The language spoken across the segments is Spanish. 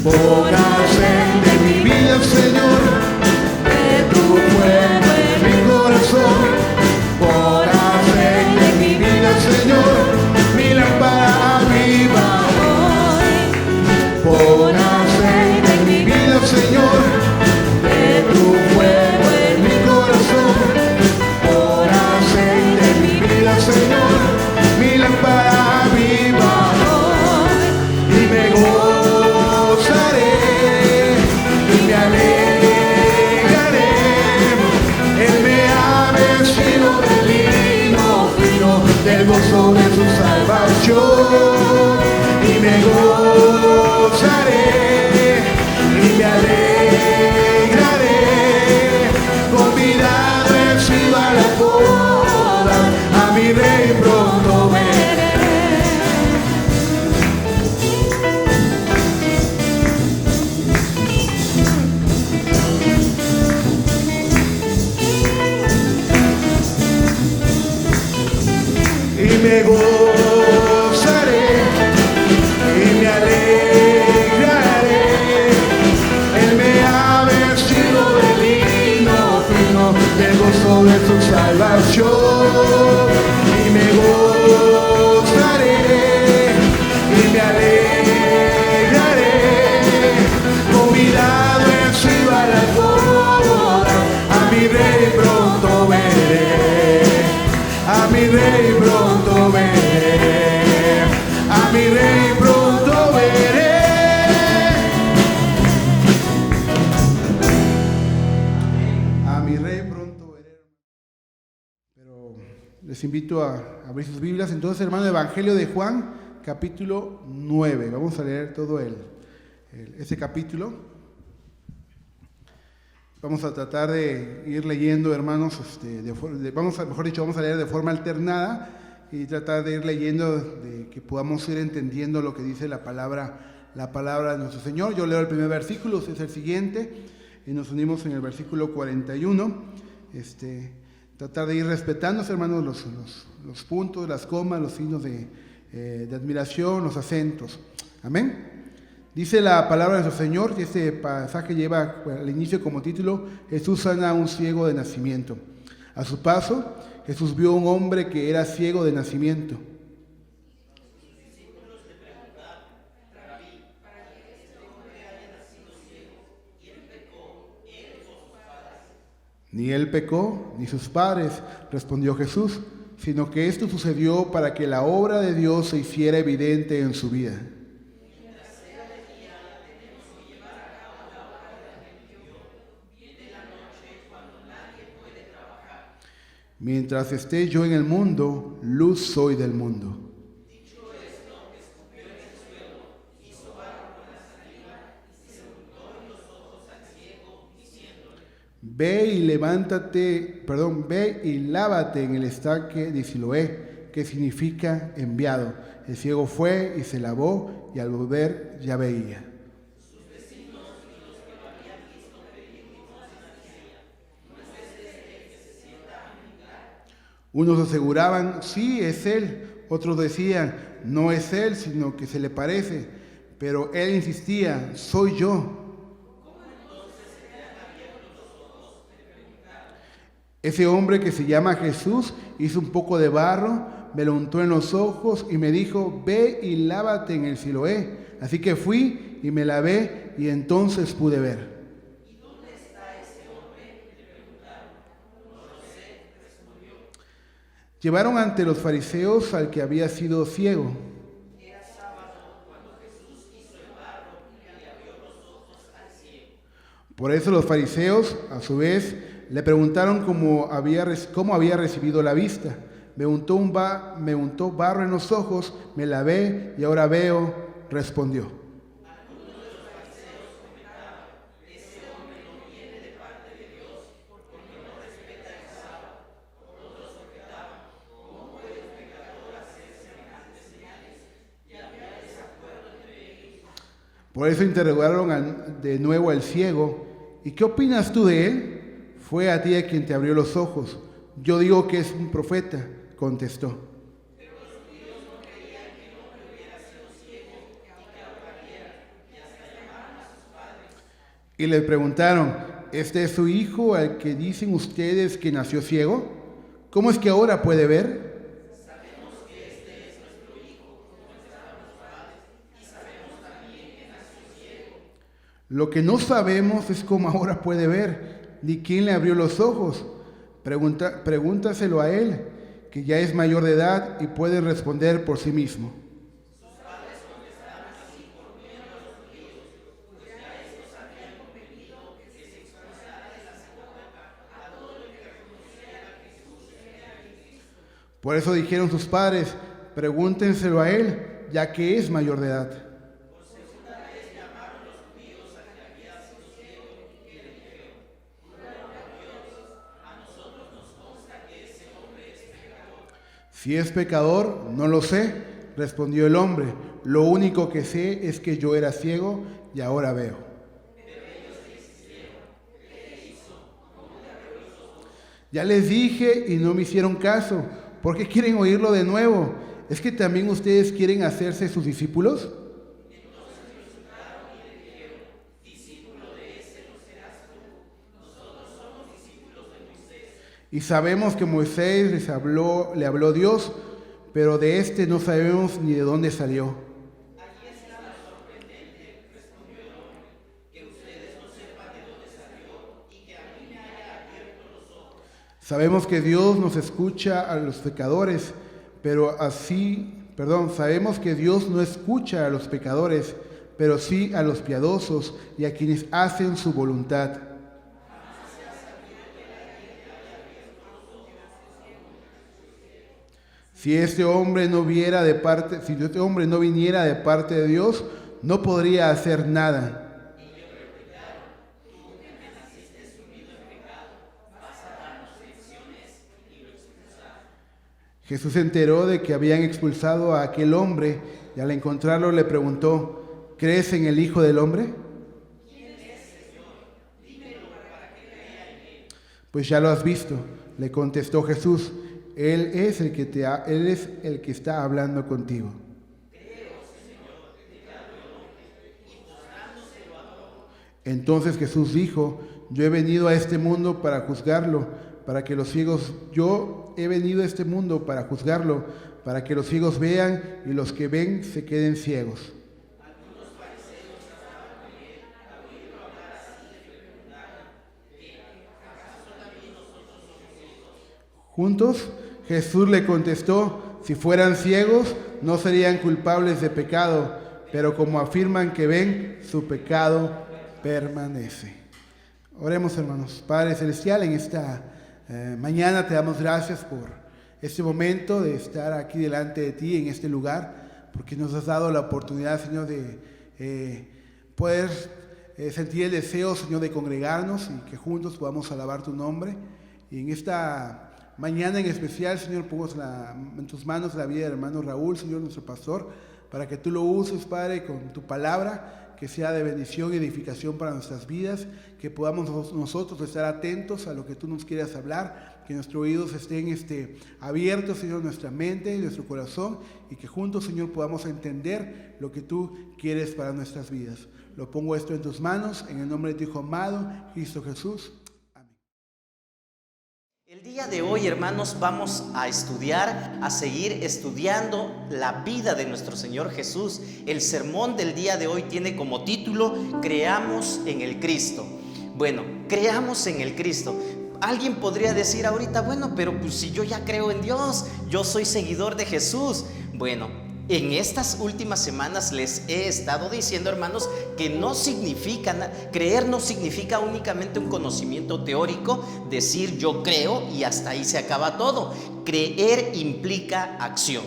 Pon aceite en mi vida, Señor, de tu fuego en mi corazón. Pon aceite en mi vida, Señor, mi lámpara aviva hoy. Pon aceite en mi vida, Señor, de tu fuego en mi corazón. Pon aceite en mi vida, Señor, mi lámpara aviva hoy. Y me gozaré y me alegraré. Él me ha vestido de lino fino, del gozo de su salvación. Y me gozaré y me alegraré. Convidado he sido a la boda, a mi rey pronto veré. Y me gozaré y me alegraré. Él me ha vestido de lino fino, del gozo de su salvación. Y me gozaré y me alegraré. Convidado he sido a la boda, a mi rey pronto veré. A mi rey pronto veré, a mi rey pronto veré. A mi rey pronto veré. Pero les invito a abrir sus Biblias. Entonces, hermano, Evangelio de Juan, capítulo 9. Vamos a leer todo ese capítulo. Vamos a tratar de ir leyendo, hermanos, vamos a leer de forma alternada y tratar de ir leyendo, de que podamos ir entendiendo lo que dice la palabra de nuestro Señor. Yo leo el primer versículo, es el siguiente, y nos unimos en el versículo 41. Tratar de ir respetando, hermanos, los puntos, las comas, los signos de admiración, los acentos. Amén. Dice la palabra de nuestro Señor, y este pasaje lleva al inicio como título: Jesús sana a un ciego de nacimiento. A su paso, Jesús vio a un hombre que era ciego de nacimiento. Ni él pecó, ni sus padres, respondió Jesús, sino que esto sucedió para que la obra de Dios se hiciera evidente en su vida. Mientras esté yo en el mundo, luz soy del mundo. Dicho esto, escupió en el suelo, hizo barro con la saliva y se untó en los ojos al ciego, diciéndole: Ve y lávate en el estanque de Siloé, que significa enviado. El ciego fue y se lavó, y al volver ya veía. Unos aseguraban: sí, es él. Otros decían: no es él, sino que se le parece. Pero él insistía: soy yo. Ese hombre que se llama Jesús hizo un poco de barro, me lo untó en los ojos y me dijo: ve y lávate en el Siloé. Así que fui y me lavé y entonces pude ver. Llevaron ante los fariseos al que había sido ciego. Era sábado cuando Jesús hizo el barro y le abrió los ojos al ciego. Por eso los fariseos, a su vez, le preguntaron cómo había recibido la vista. Me untó barro en los ojos, me lavé y ahora veo, respondió. Por eso interrogaron de nuevo al ciego: ¿y qué opinas tú de él? Fue a ti a quien te abrió los ojos. Yo digo que es un profeta, contestó. Pero los judíos no creían que el hombre hubiera sido ciego y que ahora viera, y hasta llamaron Y le preguntaron: ¿este es su hijo al que dicen ustedes que nació ciego? ¿Cómo es que ahora puede ver? Lo que no sabemos es cómo ahora puede ver, ni quién le abrió los ojos. Pregúntaselo a él, que ya es mayor de edad y puede responder por sí mismo. Por eso dijeron sus padres: pregúntenselo a él, ya que es mayor de edad. Si es pecador, no lo sé, respondió el hombre. Lo único que sé es que yo era ciego y ahora veo. Ya les dije y no me hicieron caso. ¿Por qué quieren oírlo de nuevo? ¿Es que también ustedes quieren hacerse sus discípulos? Y sabemos que Moisés le habló Dios, pero de este no sabemos ni de dónde salió. Sabemos que Dios nos escucha a los pecadores, sabemos que Dios no escucha a los pecadores, pero sí a los piadosos y a quienes hacen su voluntad. Si este hombre no viniera de parte de Dios, no podría hacer nada. Jesús se enteró de que habían expulsado a aquel hombre y al encontrarlo le preguntó: ¿crees en el Hijo del Hombre? Pues ya lo has visto, le contestó Jesús. Él es el que está hablando contigo. Entonces Jesús dijo: yo he venido a este mundo para juzgarlo, para que los ciegos vean y los que ven se queden ciegos. Juntos, Jesús le contestó: si fueran ciegos, no serían culpables de pecado, pero como afirman que ven, su pecado permanece. Oremos, hermanos. Padre Celestial, en esta mañana te damos gracias por este momento de estar aquí delante de ti, en este lugar, porque nos has dado la oportunidad, Señor, de poder sentir el deseo, Señor, de congregarnos y que juntos podamos alabar tu nombre. Y en esta mañana en especial, Señor, pongo en tus manos la vida del hermano Raúl, Señor, nuestro pastor, para que tú lo uses, Padre, con tu palabra, que sea de bendición y edificación para nuestras vidas, que podamos nosotros estar atentos a lo que tú nos quieras hablar, que nuestros oídos estén abiertos, Señor, nuestra mente y nuestro corazón, y que juntos, Señor, podamos entender lo que tú quieres para nuestras vidas. Lo pongo esto en tus manos, en el nombre de tu Hijo amado, Cristo Jesús. El día de hoy, hermanos, vamos a seguir estudiando la vida de nuestro Señor Jesús. El sermón del día de hoy tiene como título: Creamos en el Cristo. Bueno, creamos en el Cristo. Alguien podría decir ahorita: bueno, pero pues si yo ya creo en Dios, yo soy seguidor de Jesús. Bueno, en estas últimas semanas les he estado diciendo, hermanos, que creer no significa únicamente un conocimiento teórico, decir yo creo y hasta ahí se acaba todo. Creer implica acción.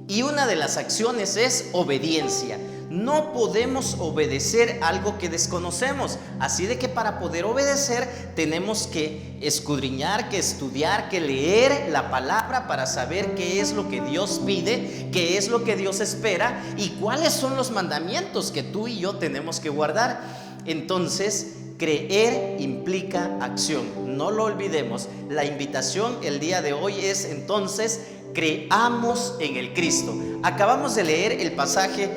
Y una de las acciones es obediencia. No podemos obedecer algo que desconocemos. Así de que para poder obedecer tenemos que escudriñar, que estudiar, que leer la palabra para saber qué es lo que Dios pide, qué es lo que Dios espera y cuáles son los mandamientos que tú y yo tenemos que guardar. Entonces, creer implica acción. No lo olvidemos. La invitación el día de hoy es entonces: creamos en el Cristo. Acabamos de leer el pasaje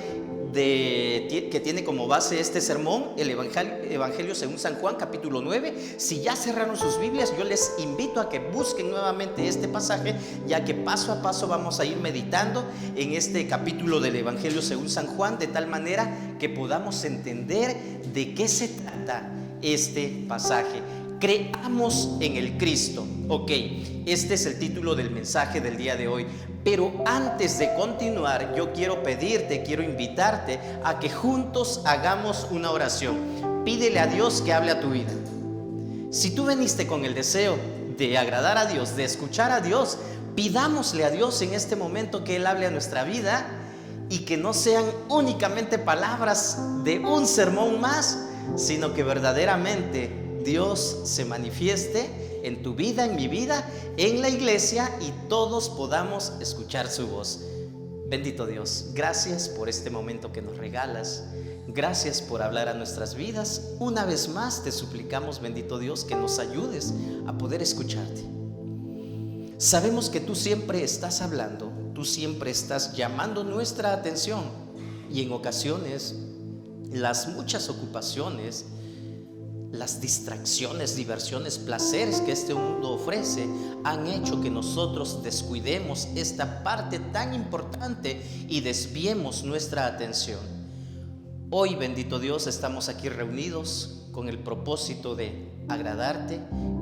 que tiene como base este sermón, el Evangelio según San Juan, capítulo 9. Si ya cerraron sus Biblias, yo les invito a que busquen nuevamente este pasaje, ya que paso a paso vamos a ir meditando en este capítulo del Evangelio según San Juan, de tal manera que podamos entender de qué se trata este pasaje. Creamos en el Cristo. Ok, este es el título del mensaje del día de hoy. Pero antes de continuar, yo quiero pedirte, quiero invitarte a que juntos hagamos una oración. Pídele a Dios que hable a tu vida. Si tú viniste con el deseo de agradar a Dios, de escuchar a Dios, pidámosle a Dios en este momento que Él hable a nuestra vida y que no sean únicamente palabras de un sermón más, sino que verdaderamente Dios se manifieste en tu vida, en mi vida, en la iglesia, y todos podamos escuchar su voz. Bendito Dios, gracias por este momento que nos regalas. Gracias por hablar a nuestras vidas. Una vez más te suplicamos, bendito Dios, que nos ayudes a poder escucharte. Sabemos que tú siempre estás hablando, tú siempre estás llamando nuestra atención, y en ocasiones las muchas ocupaciones, las distracciones, diversiones, placeres que este mundo ofrece han hecho que nosotros descuidemos esta parte tan importante y desviemos nuestra atención. Hoy, bendito Dios, estamos aquí reunidos con el propósito de agradarte.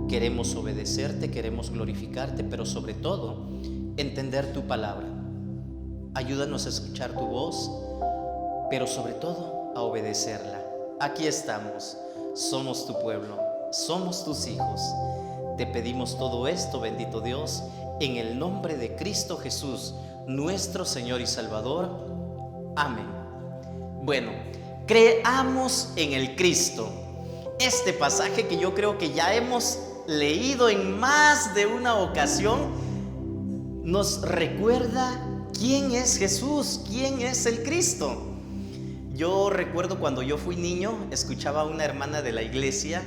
Queremos obedecerte, queremos glorificarte, pero sobre todo entender tu palabra. Ayúdanos a escuchar tu voz, pero sobre todo a obedecerla. Aquí estamos. Somos tu pueblo, somos tus hijos. Te pedimos todo esto, bendito Dios, en el nombre de Cristo Jesús, nuestro Señor y Salvador. Amén. Bueno, creamos en el Cristo. Este pasaje que yo creo que ya hemos leído en más de una ocasión, nos recuerda quién es Jesús, quién es el Cristo. Yo recuerdo cuando yo fui niño, escuchaba a una hermana de la iglesia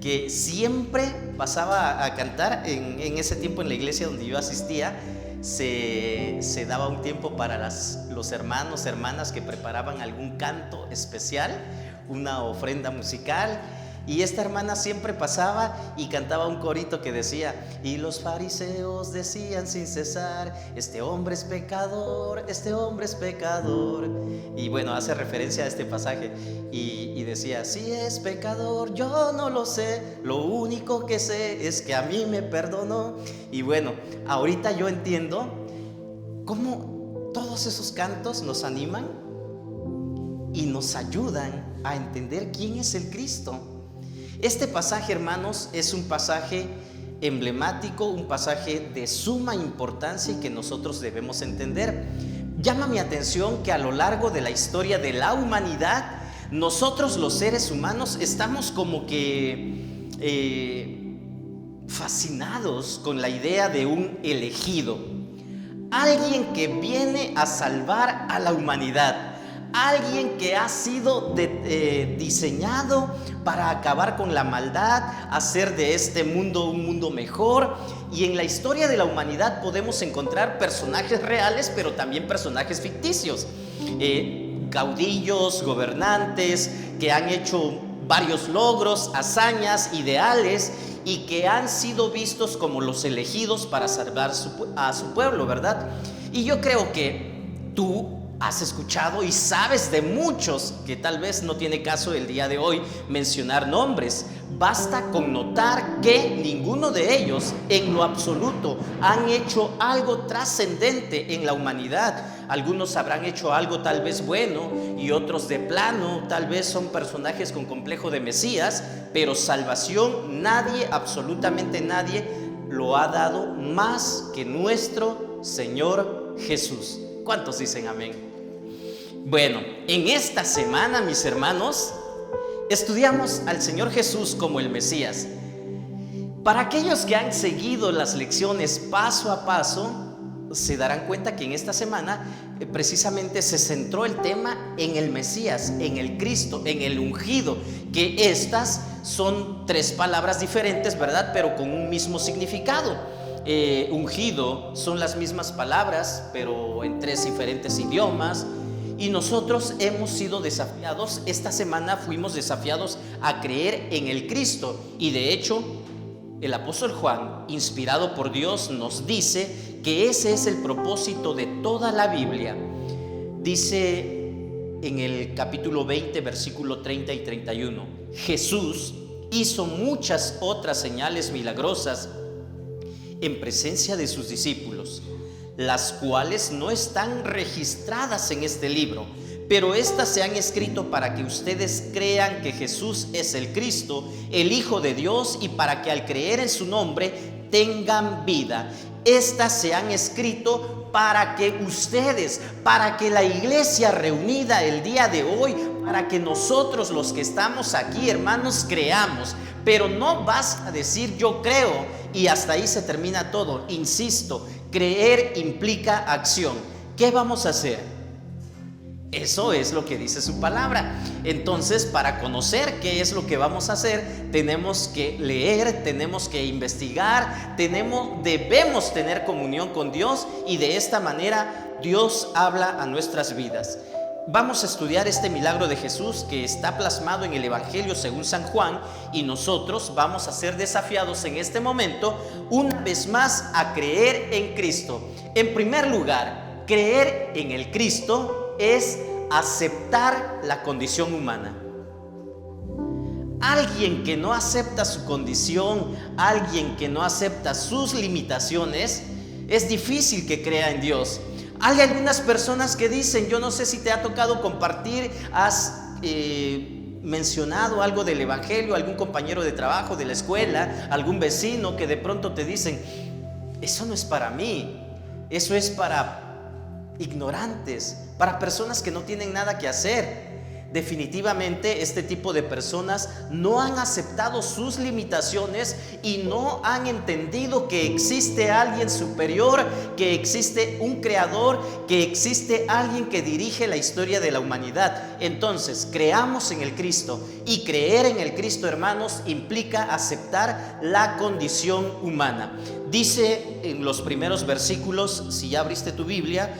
que siempre pasaba a cantar. En ese tiempo, en la iglesia donde yo asistía, se daba un tiempo para los hermanos, hermanas que preparaban algún canto especial, una ofrenda musical. Y esta hermana siempre pasaba y cantaba un corito que decía: y los fariseos decían sin cesar, este hombre es pecador, este hombre es pecador. Y bueno, hace referencia a este pasaje y decía: si es pecador, yo no lo sé, lo único que sé es que a mí me perdonó. Y bueno, ahorita yo entiendo cómo todos esos cantos nos animan y nos ayudan a entender quién es el Cristo. Este pasaje, hermanos, es un pasaje emblemático, un pasaje de suma importancia y que nosotros debemos entender. Llama mi atención que a lo largo de la historia de la humanidad, nosotros los seres humanos estamos como que fascinados con la idea de un elegido, alguien que viene a salvar a la humanidad. Alguien que ha sido diseñado para acabar con la maldad, hacer de este mundo un mundo mejor. Y en la historia de la humanidad podemos encontrar personajes reales, pero también personajes ficticios. Caudillos, gobernantes que han hecho varios logros, hazañas, ideales, y que han sido vistos como los elegidos para salvar a su pueblo, ¿verdad? Y yo creo que tú has escuchado y sabes de muchos que tal vez no tiene caso el día de hoy mencionar nombres. Basta con notar que ninguno de ellos en lo absoluto han hecho algo trascendente en la humanidad. Algunos habrán hecho algo tal vez bueno y otros de plano tal vez son personajes con complejo de Mesías, pero salvación nadie, absolutamente nadie, lo ha dado más que nuestro Señor Jesús. ¿Cuántos dicen amén? Bueno, en esta semana, mis hermanos, estudiamos al Señor Jesús como el Mesías. Para aquellos que han seguido las lecciones paso a paso, se darán cuenta que en esta semana precisamente se centró el tema en el Mesías, en el Cristo, en el ungido, que estas son tres palabras diferentes, ¿verdad? Pero con un mismo significado. Ungido son las mismas palabras, pero en tres diferentes idiomas. Y nosotros hemos sido desafiados, esta semana fuimos desafiados a creer en el Cristo. Y de hecho, el apóstol Juan, inspirado por Dios, nos dice que ese es el propósito de toda la Biblia. Dice en el capítulo 20, versículo 30 y 31, Jesús hizo muchas otras señales milagrosas en presencia de sus discípulos, las cuales no están registradas en este libro, pero estas se han escrito para que ustedes crean que Jesús es el Cristo, el Hijo de Dios, y para que al creer en su nombre tengan vida. Estas se han escrito para que ustedes, para que la iglesia reunida el día de hoy, para que nosotros los que estamos aquí, hermanos, creamos. Pero no vas a decir yo creo y hasta ahí se termina todo. Insisto, creer implica acción. ¿Qué vamos a hacer? Eso es lo que dice su palabra. Entonces, para conocer qué es lo que vamos a hacer, tenemos que leer, tenemos que investigar, debemos tener comunión con Dios, y de esta manera Dios habla a nuestras vidas. Vamos a estudiar este milagro de Jesús que está plasmado en el Evangelio según San Juan, y nosotros vamos a ser desafiados en este momento una vez más a creer en Cristo. En primer lugar, creer en el Cristo es aceptar la condición humana. Alguien que no acepta su condición, alguien que no acepta sus limitaciones, es difícil que crea en Dios. Hay algunas personas que dicen, yo no sé si te ha tocado compartir, has mencionado algo del Evangelio, algún compañero de trabajo, de la escuela, algún vecino que de pronto te dicen, eso no es para mí, eso es para ignorantes, para personas que no tienen nada que hacer. Definitivamente este tipo de personas no han aceptado sus limitaciones y no han entendido que existe alguien superior, que existe un creador, que existe alguien que dirige la historia de la humanidad. Entonces, creamos en el Cristo, y creer en el Cristo, hermanos, implica aceptar la condición humana. Dice en los primeros versículos, si ya abriste tu Biblia,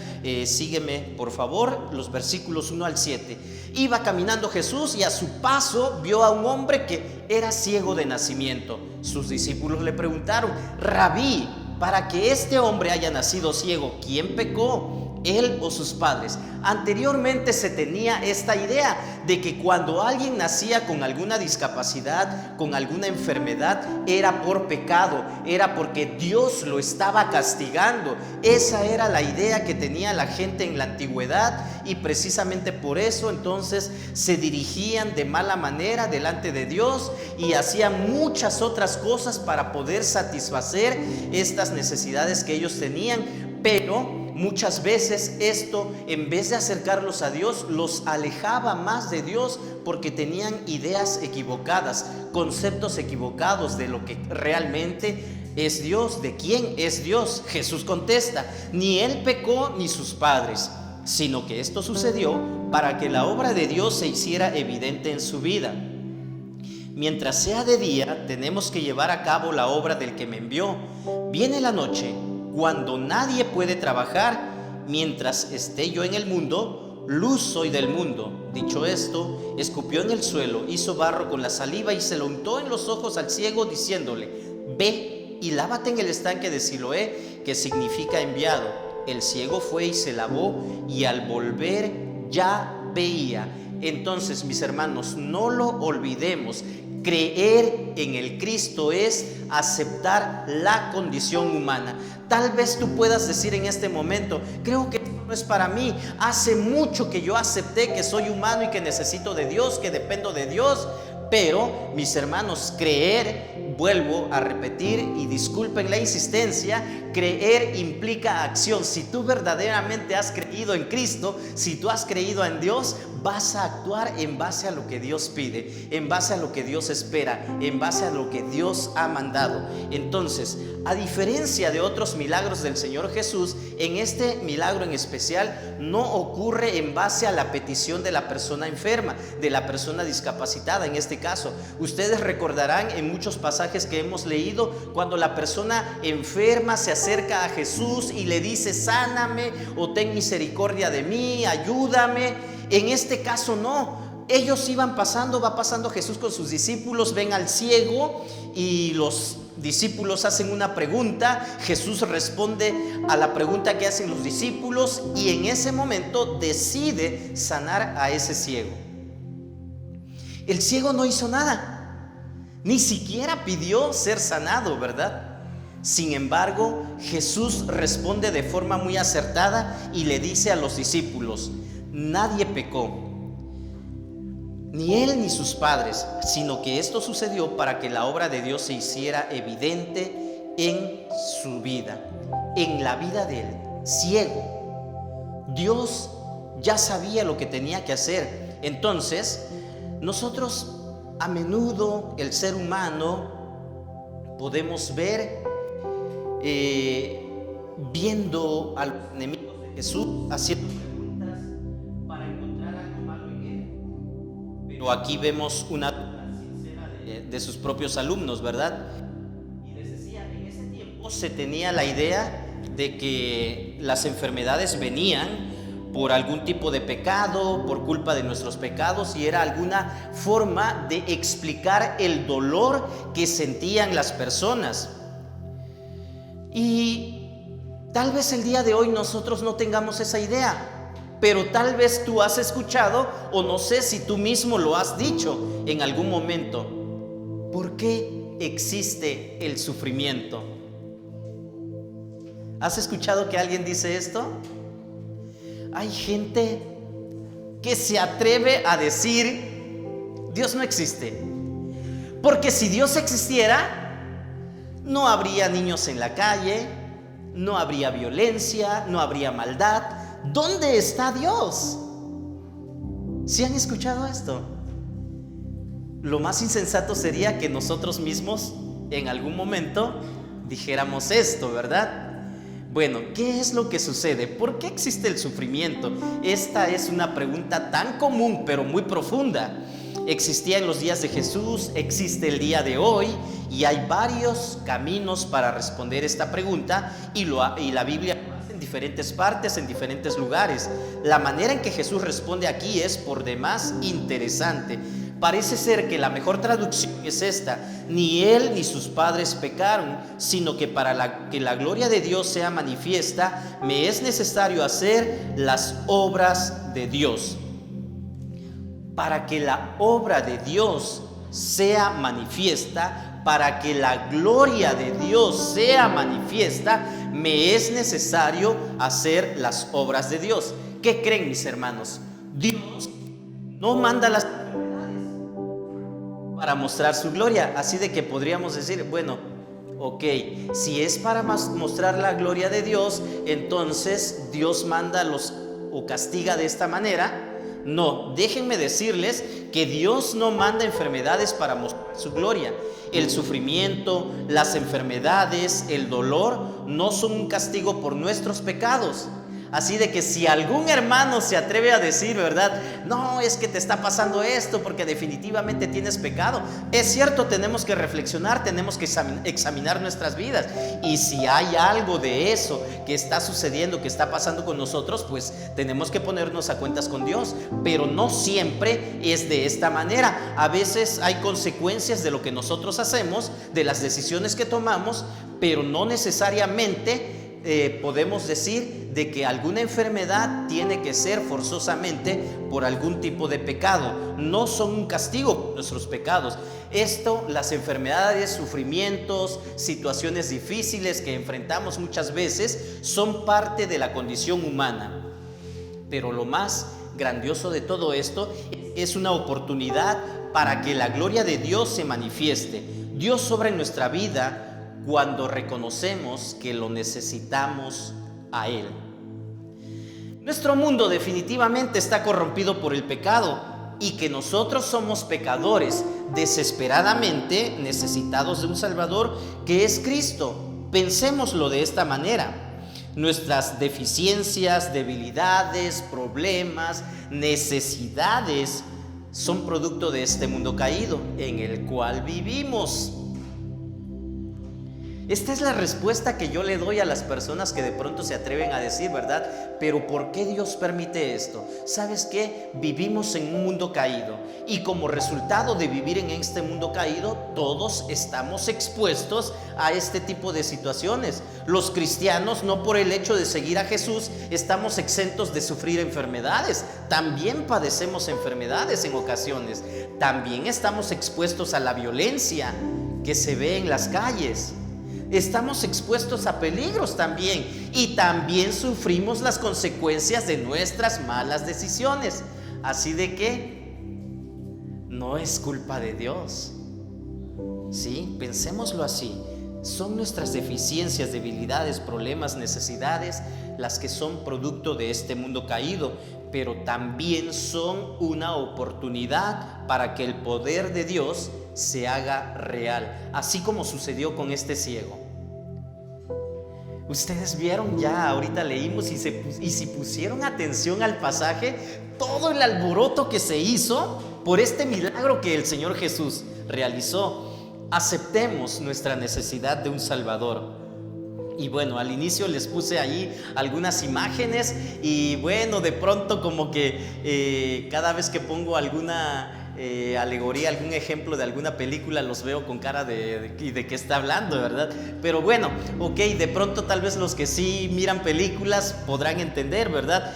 sígueme por favor, los versículos 1 al 7. Iba caminando Jesús y a su paso vio a un hombre que era ciego de nacimiento. Sus discípulos le preguntaron, Rabí, para que este hombre haya nacido ciego, ¿quién pecó, él o sus padres? Anteriormente se tenía esta idea de que cuando alguien nacía con alguna discapacidad, con alguna enfermedad, era por pecado, era porque Dios lo estaba castigando. Esa era la idea que tenía la gente en la antigüedad, y precisamente por eso entonces se dirigían de mala manera delante de Dios y hacían muchas otras cosas para poder satisfacer estas necesidades que ellos tenían. Pero muchas veces esto, en vez de acercarlos a Dios, los alejaba más de Dios, porque tenían ideas equivocadas, conceptos equivocados de lo que realmente es Dios, de quién es Dios. Jesús contesta, ni él pecó ni sus padres, sino que esto sucedió para que la obra de Dios se hiciera evidente en su vida. Mientras sea de día, tenemos que llevar a cabo la obra del que me envió. Viene la noche, cuando nadie puede trabajar. Mientras esté yo en el mundo, luz soy del mundo. Dicho esto, escupió en el suelo, hizo barro con la saliva y se lo untó en los ojos al ciego, diciéndole, ve y lávate en el estanque de Siloé, que significa enviado. El ciego fue y se lavó, y al volver ya veía. Entonces, mis hermanos, no lo olvidemos. Creer en el Cristo es aceptar la condición humana. Tal vez tú puedas decir en este momento, creo que no es para mí. Hace mucho que yo acepté que soy humano y que necesito de Dios, que dependo de Dios. Pero, mis hermanos, creer, vuelvo a repetir y disculpen la insistencia, creer implica acción. Si tú verdaderamente has creído en Cristo, si tú has creído en Dios, vas a actuar en base a lo que Dios pide, en base a lo que Dios espera, en base a lo que Dios ha mandado. Entonces, a diferencia de otros milagros del Señor Jesús, en este milagro en especial no ocurre en base a la petición de la persona enferma, de la persona discapacitada. En este caso, ustedes recordarán en muchos pasajes que hemos leído, cuando la persona enferma se acerca a Jesús y le dice: sáname, o ten misericordia de mí, ayúdame. En este caso no, ellos iban pasando, va pasando Jesús con sus discípulos, ven al ciego y los discípulos hacen una pregunta. Jesús responde a la pregunta que hacen los discípulos y en ese momento decide sanar a ese ciego. El ciego no hizo nada, ni siquiera pidió ser sanado, ¿verdad? Sin embargo, Jesús responde de forma muy acertada y le dice a los discípulos: nadie pecó, ni él ni sus padres, sino que esto sucedió para que la obra de Dios se hiciera evidente en su vida, en la vida del ciego. Dios ya sabía lo que tenía que hacer. Entonces, nosotros a menudo, el ser humano, podemos ver viendo al enemigo de Jesús haciendo preguntas para encontrar algo malo en él. Pero aquí vemos una sincera de sus propios alumnos, ¿verdad? Y les decía, en ese tiempo se tenía la idea de que las enfermedades venían por algún tipo de pecado, por culpa de nuestros pecados, y era alguna forma de explicar el dolor que sentían las personas. Y tal vez el día de hoy nosotros no tengamos esa idea, pero tal vez tú has escuchado, o no sé si tú mismo lo has dicho en algún momento: ¿por qué existe el sufrimiento? ¿Has escuchado que alguien dice esto? Hay gente que se atreve a decir: Dios no existe, porque si Dios existiera, no habría niños en la calle, no habría violencia, no habría maldad. ¿Dónde está Dios? ¿Sí han escuchado esto? Lo más insensato sería que nosotros mismos en algún momento dijéramos esto, ¿verdad? Bueno, ¿qué es lo que sucede? ¿Por qué existe el sufrimiento? Esta es una pregunta tan común, pero muy profunda. Existía en los días de Jesús, existe el día de hoy, y hay varios caminos para responder esta pregunta, y la Biblia lo hace en diferentes partes, en diferentes lugares. La manera en que Jesús responde aquí es por demás interesante. Parece ser que la mejor traducción es esta: ni él ni sus padres pecaron, sino que para que la gloria de Dios sea manifiesta, me es necesario hacer las obras de Dios. Para que la obra de Dios sea manifiesta, para que la gloria de Dios sea manifiesta, me es necesario hacer las obras de Dios. ¿Qué creen, mis hermanos? Dios no manda las enfermedades para mostrar su gloria. Así de que podríamos decir, bueno, ok, si es para mostrar la gloria de Dios, entonces Dios manda o castiga de esta manera. No, déjenme decirles que Dios no manda enfermedades para mostrar su gloria. El sufrimiento, las enfermedades, el dolor no son un castigo por nuestros pecados. Así de que si algún hermano se atreve a decir, ¿verdad?, no, es que te está pasando esto porque definitivamente tienes pecado. Es cierto, tenemos que reflexionar, tenemos que examinar nuestras vidas. Y si hay algo de eso que está sucediendo, que está pasando con nosotros, pues tenemos que ponernos a cuentas con Dios. Pero no siempre es de esta manera. A veces hay consecuencias de lo que nosotros hacemos, de las decisiones que tomamos, pero no necesariamente podemos decir de que alguna enfermedad tiene que ser forzosamente por algún tipo de pecado. No son un castigo por nuestros pecados. Las enfermedades, sufrimientos, situaciones difíciles que enfrentamos muchas veces son parte de la condición humana. Pero lo más grandioso de todo esto es una oportunidad para que la gloria de Dios se manifieste. Dios obra en nuestra vida cuando reconocemos que lo necesitamos a Él. Nuestro mundo definitivamente está corrompido por el pecado y que nosotros somos pecadores desesperadamente necesitados de un Salvador que es Cristo. Pensémoslo de esta manera. Nuestras deficiencias, debilidades, problemas, necesidades son producto de este mundo caído en el cual vivimos. Esta es la respuesta que yo le doy a las personas que de pronto se atreven a decir, ¿verdad? Pero ¿por qué Dios permite esto? ¿Sabes qué? Vivimos en un mundo caído y como resultado de vivir en este mundo caído, todos estamos expuestos a este tipo de situaciones. Los cristianos, no por el hecho de seguir a Jesús, estamos exentos de sufrir enfermedades. También padecemos enfermedades en ocasiones. También estamos expuestos a la violencia que se ve en las calles. Estamos expuestos a peligros también y también sufrimos las consecuencias de nuestras malas decisiones. Así de que no es culpa de Dios. Sí, pensémoslo así. Son nuestras deficiencias, debilidades, problemas, necesidades las que son producto de este mundo caído, pero también son una oportunidad para que el poder de Dios se haga real, así como sucedió con este ciego. Ustedes vieron, ya ahorita leímos y si pusieron atención al pasaje, todo el alboroto que se hizo por este milagro que el Señor Jesús realizó. Aceptemos nuestra necesidad de un Salvador. Y bueno, al inicio les puse ahí algunas imágenes y bueno, de pronto como que cada vez que pongo alguna alegoría, algún ejemplo de alguna película, los veo con cara de qué está hablando, ¿verdad? Pero bueno, ok, de pronto tal vez los que sí miran películas podrán entender, ¿verdad?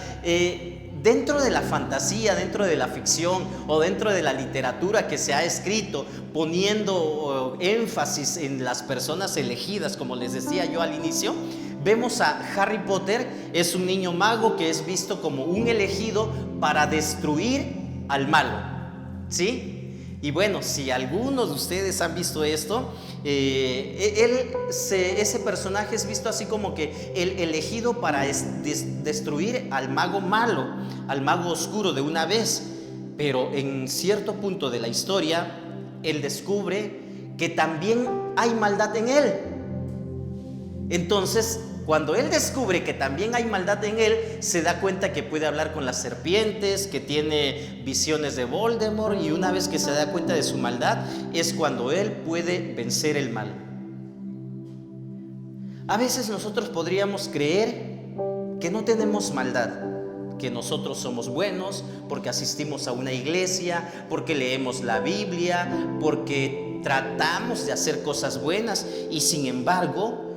Dentro de la fantasía, dentro de la ficción o dentro de la literatura que se ha escrito, poniendo énfasis en las personas elegidas, como les decía yo al inicio, vemos a Harry Potter. Es un niño mago que es visto como un elegido para destruir al malo, ¿sí? Y bueno, si algunos de ustedes han visto esto, ese personaje es visto así como que el elegido para destruir al mago malo, al mago oscuro de una vez. Pero en cierto punto de la historia, él descubre que también hay maldad en él. Entonces, cuando él descubre que también hay maldad en él, se da cuenta que puede hablar con las serpientes, que tiene visiones de Voldemort, y una vez que se da cuenta de su maldad, es cuando él puede vencer el mal. A veces nosotros podríamos creer que no tenemos maldad, que nosotros somos buenos porque asistimos a una iglesia, porque leemos la Biblia, porque tratamos de hacer cosas buenas, y sin embargo,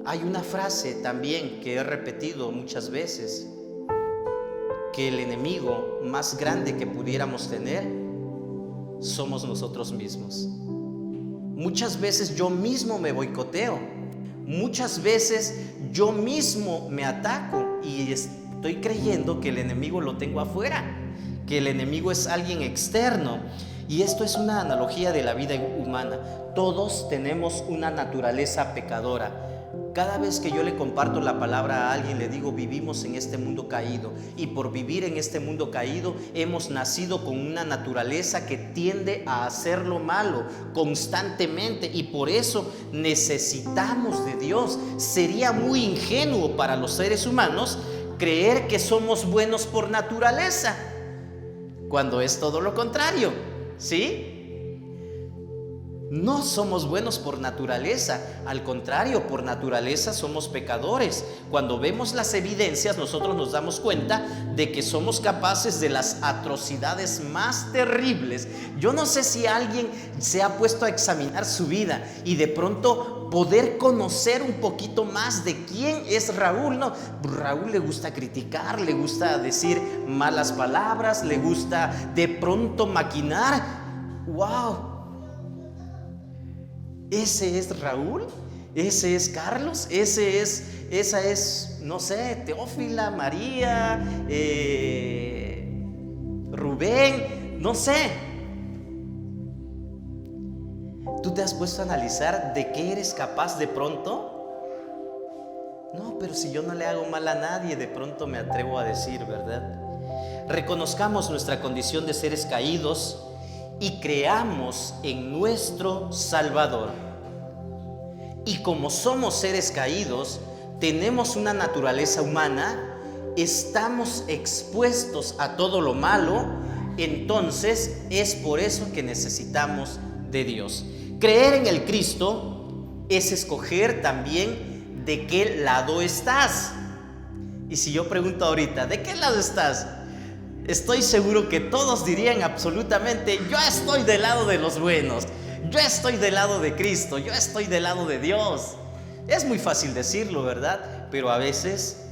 hay una frase también que he repetido muchas veces, que el enemigo más grande que pudiéramos tener somos nosotros mismos. Muchas veces yo mismo me boicoteo, muchas veces yo mismo me ataco y estoy creyendo que el enemigo lo tengo afuera, que el enemigo es alguien externo. Y esto es una analogía de la vida humana. Todos tenemos una naturaleza pecadora. Cada vez que yo le comparto la palabra a alguien, le digo, vivimos en este mundo caído, y por vivir en este mundo caído hemos nacido con una naturaleza que tiende a hacer lo malo constantemente, y por eso necesitamos de Dios. Sería muy ingenuo para los seres humanos creer que somos buenos por naturaleza, cuando es todo lo contrario, ¿sí? No somos buenos por naturaleza, al contrario, por naturaleza somos pecadores. Cuando vemos las evidencias, nosotros nos damos cuenta de que somos capaces de las atrocidades más terribles. Yo no sé si alguien se ha puesto a examinar su vida y de pronto poder conocer un poquito más de quién es Raúl. No, Raúl le gusta criticar, le gusta decir malas palabras, le gusta de pronto maquinar. ¡Wow! Ese es Raúl, ese es Carlos, esa es, no sé, Teófila, María, Rubén, no sé. ¿Tú te has puesto a analizar de qué eres capaz de pronto? No, pero si yo no le hago mal a nadie, de pronto me atrevo a decir, ¿verdad? Reconozcamos nuestra condición de seres caídos y creamos en nuestro Salvador. Y como somos seres caídos, tenemos una naturaleza humana, estamos expuestos a todo lo malo, entonces es por eso que necesitamos de Dios. Creer en el Cristo es escoger también de qué lado estás. Y si yo pregunto ahorita, ¿de qué lado estás? Estoy seguro que todos dirían absolutamente, yo estoy del lado de los buenos, yo estoy del lado de Cristo, yo estoy del lado de Dios. Es muy fácil decirlo, ¿verdad? Pero a veces,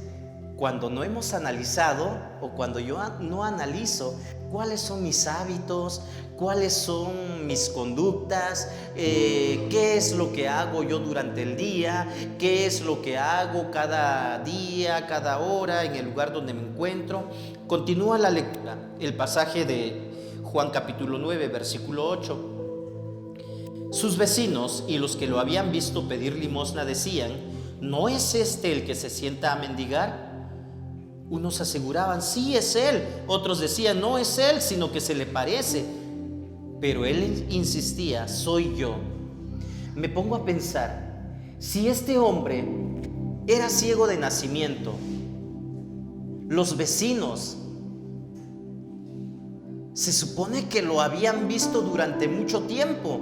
cuando no hemos analizado o cuando yo no analizo cuáles son mis hábitos, cuáles son mis conductas, qué es lo que hago yo durante el día, qué es lo que hago cada día, cada hora en el lugar donde me encuentro. Continúa la lectura, el pasaje de Juan capítulo 9, versículo 8. Sus vecinos y los que lo habían visto pedir limosna decían, ¿no es este el que se sienta a mendigar? Unos aseguraban, sí es él. Otros decían, no es él, sino que se le parece. Pero él insistía, soy yo. Me pongo a pensar, si este hombre era ciego de nacimiento, los vecinos se supone que lo habían visto durante mucho tiempo.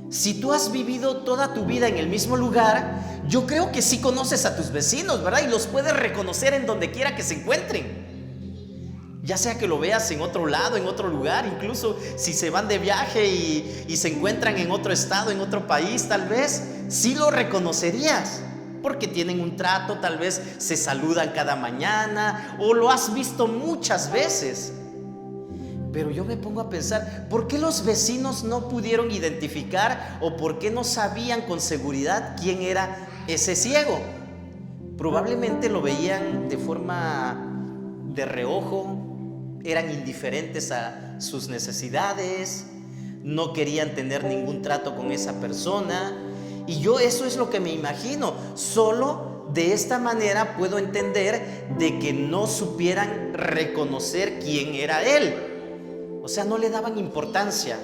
Si tú has vivido toda tu vida en el mismo lugar, yo creo que sí conoces a tus vecinos, ¿verdad? Y los puedes reconocer en donde quiera que se encuentren. Ya sea que lo veas en otro lado, en otro lugar, incluso si se van de viaje y se encuentran en otro estado, en otro país, tal vez sí lo reconocerías. Porque tienen un trato, tal vez se saludan cada mañana o lo has visto muchas veces. Pero yo me pongo a pensar, ¿por qué los vecinos no pudieron identificar o por qué no sabían con seguridad quién era ese ciego? Probablemente lo veían de forma de reojo, eran indiferentes a sus necesidades, no querían tener ningún trato con esa persona. Y yo eso es lo que me imagino. Solo de esta manera puedo entender de que no supieran reconocer quién era él. O sea, no le daban importancia.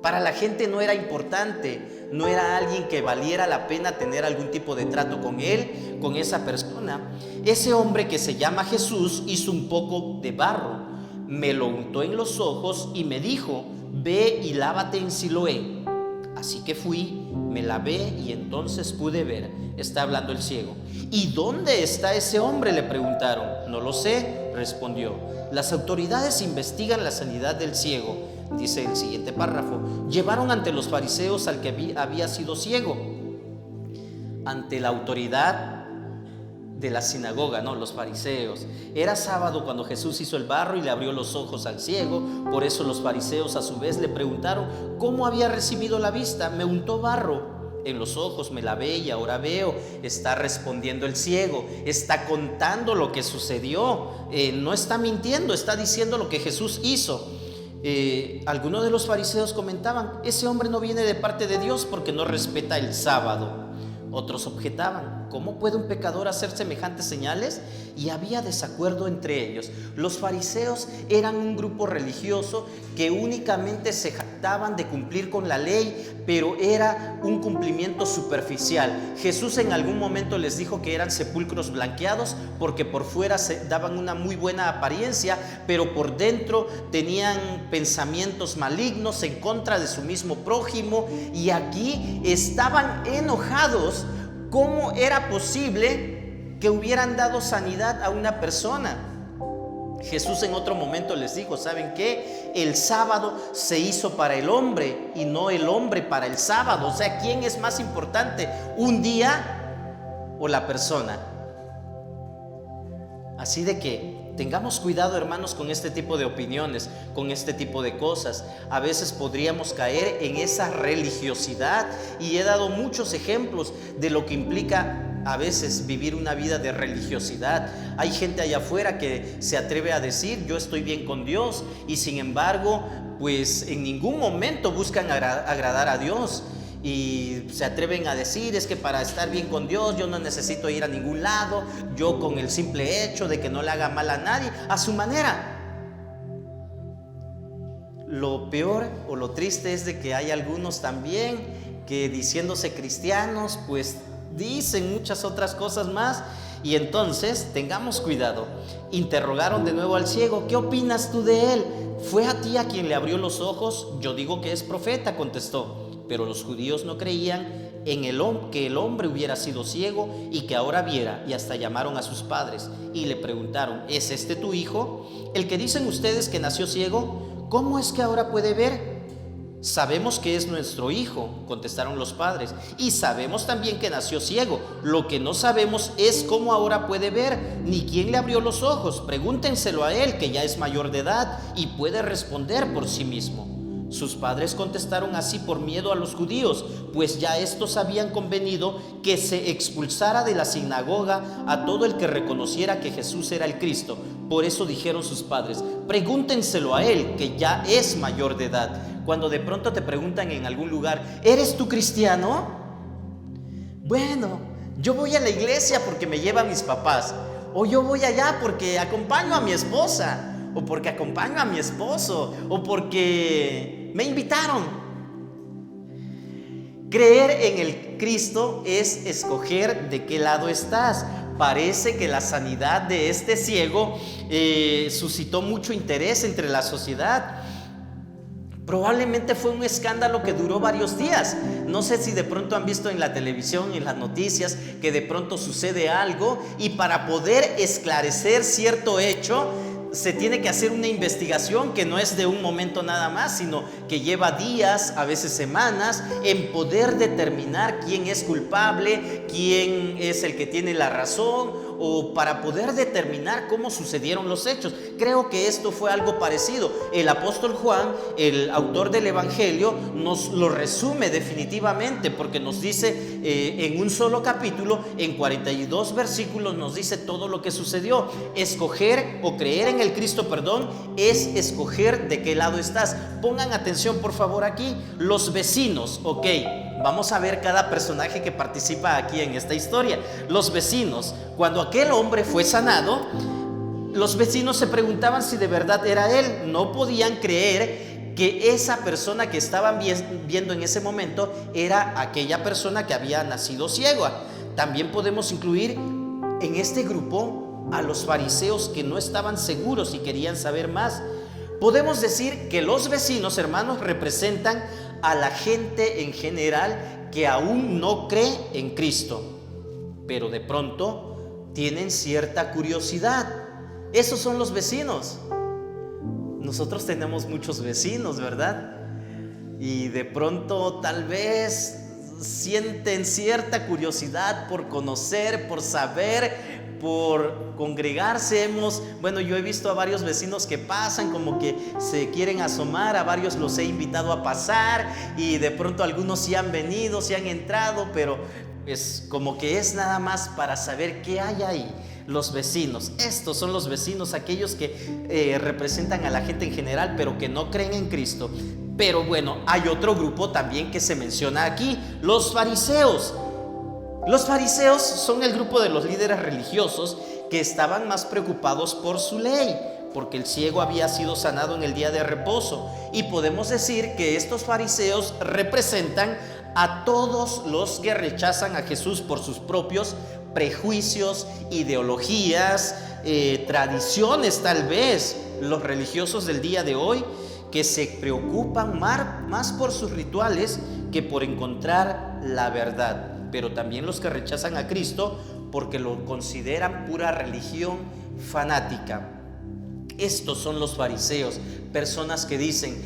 Para la gente no era importante, no era alguien que valiera la pena tener algún tipo de trato con él, con esa persona. Ese hombre que se llama Jesús hizo un poco de barro, me lo untó en los ojos y me dijo, ve y lávate en Siloé. Así que fui, me lavé y entonces pude ver. Está hablando el ciego. ¿Y dónde está ese hombre?, le preguntaron. No lo sé, respondió. Las autoridades investigan la sanidad del ciego, dice el siguiente párrafo. Llevaron ante los fariseos al que había sido ciego. Ante la autoridad de la sinagoga, ¿no? Los fariseos. Era sábado cuando Jesús hizo el barro y le abrió los ojos al ciego. Por eso los fariseos a su vez le preguntaron cómo había recibido la vista. Me untó barro en los ojos, me lavé y ahora veo. Está respondiendo el ciego, está contando lo que sucedió, no está mintiendo, está diciendo lo que Jesús hizo. Algunos de los fariseos comentaban, ese hombre no viene de parte de Dios porque no respeta el sábado. Otros objetaban, ¿cómo puede un pecador hacer semejantes señales? Y había desacuerdo entre ellos. Los fariseos eran un grupo religioso que únicamente se jactaban de cumplir con la ley, pero era un cumplimiento superficial. Jesús en algún momento les dijo que eran sepulcros blanqueados porque por fuera se daban una muy buena apariencia, pero por dentro tenían pensamientos malignos en contra de su mismo prójimo, y aquí estaban enojados. ¿Cómo era posible que hubieran dado sanidad a una persona? Jesús en otro momento les dijo, ¿saben qué? El sábado se hizo para el hombre y no el hombre para el sábado. O sea, ¿quién es más importante? ¿Un día o la persona? Así de que tengamos cuidado, hermanos, con este tipo de opiniones, con este tipo de cosas. A veces podríamos caer en esa religiosidad, y he dado muchos ejemplos de lo que implica a veces vivir una vida de religiosidad. Hay gente allá afuera que se atreve a decir, yo estoy bien con Dios, y sin embargo, pues en ningún momento buscan agradar a Dios. y se atreven a decir, es que para estar bien con Dios yo no necesito ir a ningún lado, yo con el simple hecho de que no le haga mal a nadie, a su manera. Lo peor o lo triste es de que hay algunos también que, diciéndose cristianos, pues dicen muchas otras cosas más. Y entonces tengamos cuidado. Interrogaron de nuevo al ciego: ¿qué opinas tú de él? ¿Fue a ti a quien le abrió los ojos? Yo digo que es profeta, contestó. Pero los judíos no creían en que el hombre hubiera sido ciego y que ahora viera, y hasta llamaron a sus padres y le preguntaron: ¿es este tu hijo, el que dicen ustedes que nació ciego? ¿Cómo es que ahora puede ver? Sabemos que es nuestro hijo, contestaron los padres, y sabemos también que nació ciego. Lo que no sabemos es cómo ahora puede ver, ni quién le abrió los ojos. Pregúntenselo a él, que ya es mayor de edad y puede responder por sí mismo. Sus padres contestaron así por miedo a los judíos, pues ya estos habían convenido que se expulsara de la sinagoga a todo el que reconociera que Jesús era el Cristo. Por eso dijeron sus padres: pregúntenselo a él, que ya es mayor de edad. Cuando de pronto te preguntan en algún lugar: ¿eres tú cristiano? Bueno, yo voy a la iglesia porque me llevan mis papás, o yo voy allá porque acompaño a mi esposa, o porque acompaño a mi esposo, o porque me invitaron. Creer en el Cristo es escoger de qué lado estás. Parece que la sanidad de este ciego suscitó mucho interés entre la sociedad. Probablemente fue un escándalo que duró varios días. No sé si de pronto han visto en la televisión, en las noticias, que de pronto sucede algo y para poder esclarecer cierto hecho se tiene que hacer una investigación que no es de un momento nada más, sino que lleva días, a veces semanas, en poder determinar quién es culpable, quién es el que tiene la razón, o para poder determinar cómo sucedieron los hechos. Creo que esto fue algo parecido. El apóstol Juan, el autor del Evangelio, nos lo resume definitivamente, porque nos dice en un solo capítulo, en 42 versículos, nos dice todo lo que sucedió. Escoger o creer en el Cristo, es escoger de qué lado estás. Pongan atención por favor aquí. Los vecinos, ok, vamos a ver cada personaje que participa aquí en esta historia. Los vecinos, cuando aquel hombre fue sanado, los vecinos se preguntaban si de verdad era él. No podían creer que esa persona que estaban viendo en ese momento era aquella persona que había nacido ciega. También podemos incluir en este grupo a los fariseos, que no estaban seguros y querían saber más. Podemos decir que los vecinos, hermanos, representan a la gente en general que aún no cree en Cristo, pero de pronto tienen cierta curiosidad. Esos son los vecinos. Nosotros tenemos muchos vecinos, ¿verdad? Y de pronto tal vez sienten cierta curiosidad por conocer, por saber, por congregarse. Yo he visto a varios vecinos que pasan como que se quieren asomar, a varios los he invitado a pasar y de pronto algunos sí han venido, sí han entrado, pero es como que es nada más para saber qué hay ahí. Los vecinos, estos son los vecinos, aquellos que representan a la gente en general, pero que no creen en Cristo. Pero bueno, hay otro grupo también que se menciona aquí: los fariseos. Los fariseos son el grupo de los líderes religiosos que estaban más preocupados por su ley, porque el ciego había sido sanado en el día de reposo. Y podemos decir que estos fariseos representan a todos los que rechazan a Jesús por sus propios prejuicios, ideologías, tradiciones tal vez. Los religiosos del día de hoy que se preocupan más por sus rituales que por encontrar la verdad. Pero también los que rechazan a Cristo porque lo consideran pura religión fanática. Estos son los fariseos, personas que dicen: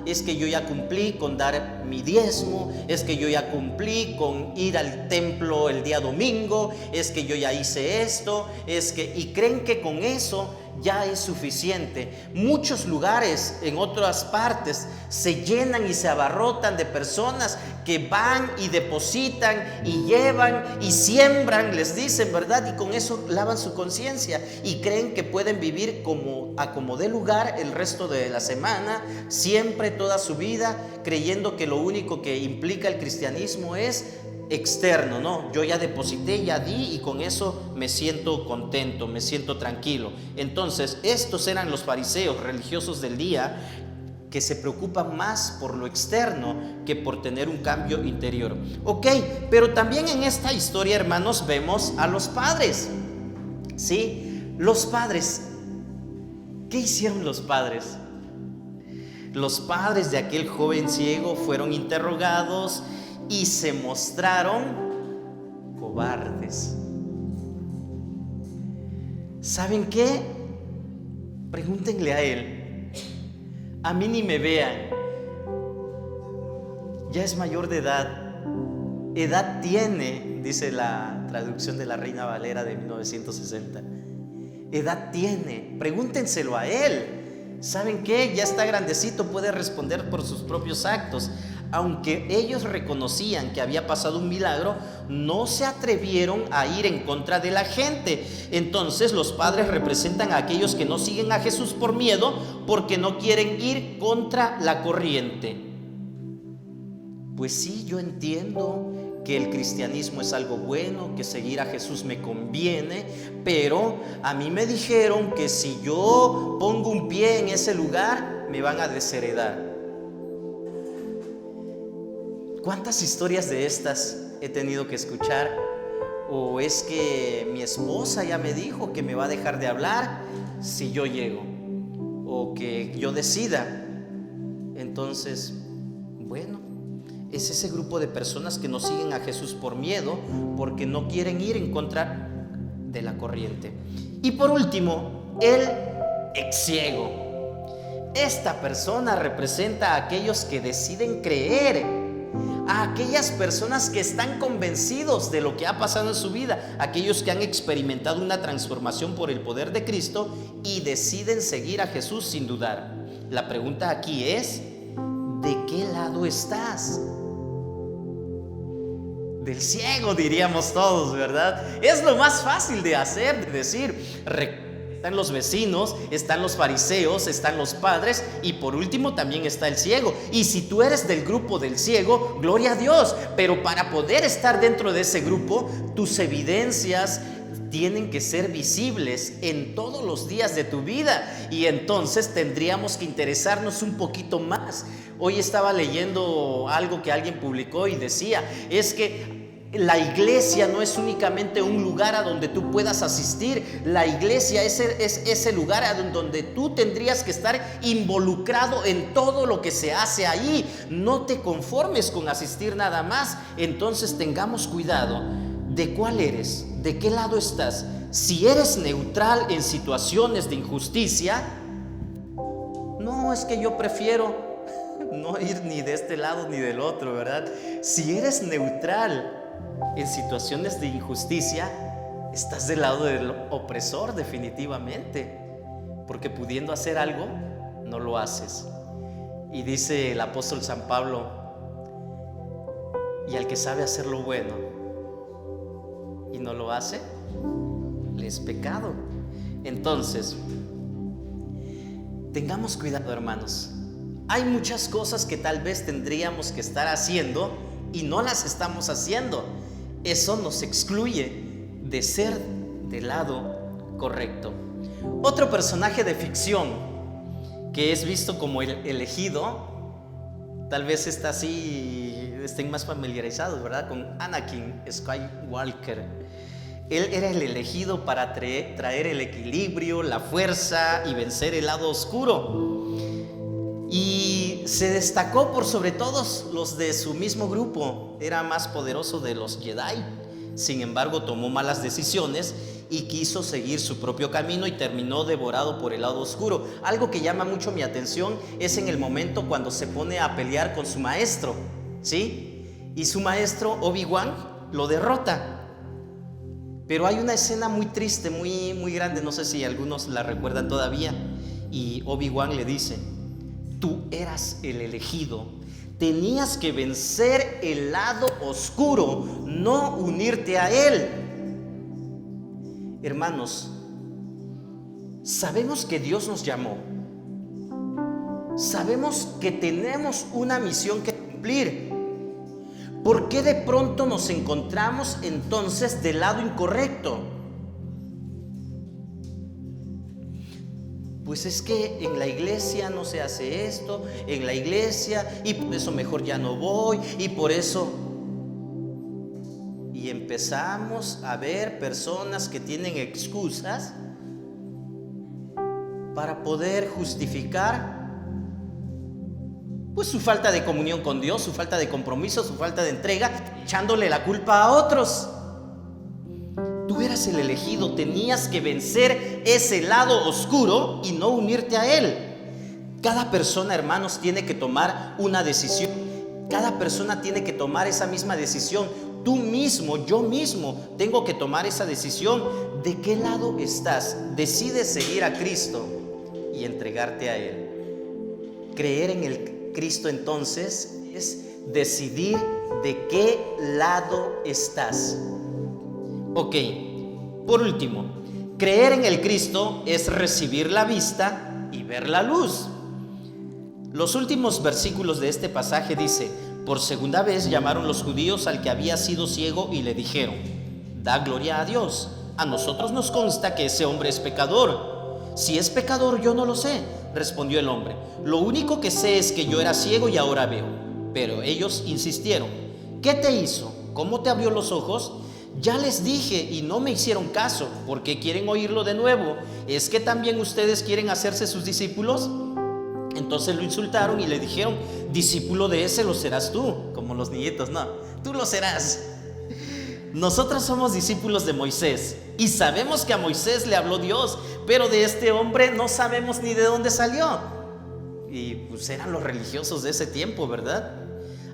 es que yo ya cumplí con dar mi diezmo, es que yo ya cumplí con ir al templo el día domingo, es que yo ya hice esto, y creen que con eso ya es suficiente. Muchos lugares en otras partes se llenan y se abarrotan de personas que van y depositan y llevan y siembran, les dicen, ¿verdad? Y con eso lavan su conciencia y creen que pueden vivir a como dé lugar el resto de la semana, siempre, toda su vida, creyendo que lo único que implica el cristianismo es externo, ¿no? Yo ya deposité, ya di y con eso me siento contento, me siento tranquilo. Entonces, estos eran los fariseos religiosos del día que se preocupan más por lo externo que por tener un cambio interior. Ok, pero también en esta historia, hermanos, vemos a los padres. ¿Sí? Los padres. ¿Qué hicieron los padres? Los padres de aquel joven ciego fueron interrogados y se mostraron cobardes. ¿Saben qué? Pregúntenle a él. A mí ni me vean. Ya es mayor de edad. Edad tiene, dice la traducción de la Reina Valera de 1960. Edad tiene. Pregúntenselo a él. ¿Saben qué? Ya está grandecito, puede responder por sus propios actos. Aunque ellos reconocían que había pasado un milagro, no se atrevieron a ir en contra de la gente. Entonces los padres representan a aquellos que no siguen a Jesús por miedo, porque no quieren ir contra la corriente. Pues sí, yo entiendo que el cristianismo es algo bueno, que seguir a Jesús me conviene, pero a mí me dijeron que si yo pongo un pie en ese lugar, me van a desheredar. ¿Cuántas historias de estas he tenido que escuchar? O es que mi esposa ya me dijo que me va a dejar de hablar si yo llego, o que yo decida. Entonces, bueno, es ese grupo de personas que no siguen a Jesús por miedo, porque no quieren ir en contra de la corriente. Y por último, el ex-ciego. Esta persona representa a aquellos que deciden creer, a aquellas personas que están convencidos de lo que ha pasado en su vida, aquellos que han experimentado una transformación por el poder de Cristo y deciden seguir a Jesús sin dudar. La pregunta aquí es, ¿de qué lado estás? Del ciego, diríamos todos, ¿verdad? Es lo más fácil de hacer, de decir, están los vecinos, están los fariseos, están los padres y por último también está el ciego. Y si tú eres del grupo del ciego, gloria a Dios, pero para poder estar dentro de ese grupo, tus evidencias tienen que ser visibles en todos los días de tu vida, y entonces tendríamos que interesarnos un poquito más. Hoy estaba leyendo algo que alguien publicó y decía, es que la iglesia no es únicamente un lugar a donde tú puedas asistir. La iglesia es ese lugar a donde tú tendrías que estar involucrado en todo lo que se hace ahí. No te conformes con asistir nada más. Entonces tengamos cuidado de cuál eres, de qué lado estás. Si eres neutral en situaciones de injusticia, no, es que yo prefiero no ir ni de este lado ni del otro, ¿verdad? Si eres neutral en situaciones de injusticia, estás del lado del opresor definitivamente, porque pudiendo hacer algo, no lo haces. Y dice el apóstol San Pablo, y al que sabe hacer lo bueno y no lo hace, le es pecado. Entonces, tengamos cuidado, hermanos. Hay muchas cosas que tal vez tendríamos que estar haciendo y no las estamos haciendo. Eso nos excluye de ser del lado correcto. Otro personaje de ficción que es visto como el elegido, tal vez estén más familiarizados, ¿verdad? Con Anakin Skywalker. Él era el elegido para traer el equilibrio, la fuerza y vencer el lado oscuro. Y se destacó por sobre todos los de su mismo grupo. Era más poderoso de los Jedi. Sin embargo, tomó malas decisiones y quiso seguir su propio camino y terminó devorado por el lado oscuro. Algo que llama mucho mi atención es en el momento cuando se pone a pelear con su maestro, ¿sí? Y su maestro, Obi-Wan, lo derrota. Pero hay una escena muy triste, muy grande, no sé si algunos la recuerdan todavía, y Obi-Wan le dice: tú eras el elegido, tenías que vencer el lado oscuro, no unirte a él. Hermanos, sabemos que Dios nos llamó, sabemos que tenemos una misión que cumplir. ¿Por qué de pronto nos encontramos entonces del lado incorrecto? Pues es que en la iglesia no se hace esto, en la iglesia, y por eso mejor ya no voy, y por eso. Y empezamos a ver personas que tienen excusas para poder justificar pues su falta de comunión con Dios, su falta de compromiso, su falta de entrega, echándole la culpa a otros. Tú eras el elegido, tenías que vencer ese lado oscuro y no unirte a él. Cada persona, hermanos, tiene que tomar una decisión. Cada persona tiene que tomar esa misma decisión. Tú mismo, yo mismo, tengo que tomar esa decisión. ¿De qué lado estás? Decides seguir a Cristo y entregarte a él. Creer en el Cristo entonces es decidir de qué lado estás. Ok, por último, creer en el Cristo es recibir la vista y ver la luz. Los últimos versículos de este pasaje dice: por segunda vez llamaron los judíos al que había sido ciego y le dijeron: da gloria a Dios, a nosotros nos consta que ese hombre es pecador. Si es pecador, yo no lo sé, respondió el hombre. Lo único que sé es que yo era ciego y ahora veo. Pero ellos insistieron: ¿qué te hizo? ¿Cómo te abrió los ojos? Ya les dije y no me hicieron caso. ¿Por qué quieren oírlo de nuevo? ¿Es que también ustedes quieren hacerse sus discípulos? Entonces lo insultaron y le dijeron: discípulo de ese lo serás tú. Como los niñitos, no, tú lo serás. Nosotros somos discípulos de Moisés y sabemos que a Moisés le habló Dios, pero de este hombre no sabemos ni de dónde salió. Y pues eran los religiosos de ese tiempo, ¿verdad?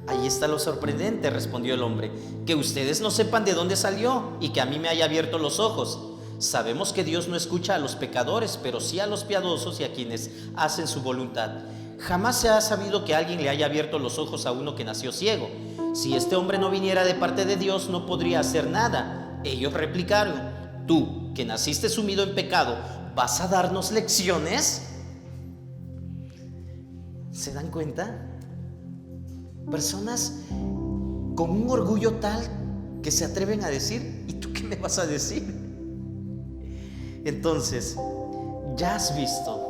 Ahí está lo sorprendente, respondió el hombre, que ustedes no sepan de dónde salió y que a mí me haya abierto los ojos. Sabemos que Dios no escucha a los pecadores, pero sí a los piadosos y a quienes hacen su voluntad. Jamás se ha sabido que alguien le haya abierto los ojos a uno que nació ciego. Si este hombre no viniera de parte de Dios, no podría hacer nada. Ellos replicaron: tú, que naciste sumido en pecado, ¿vas a darnos lecciones? ¿Se dan cuenta? Personas con un orgullo tal que se atreven a decir: ¿y tú qué me vas a decir? Entonces, ya has visto.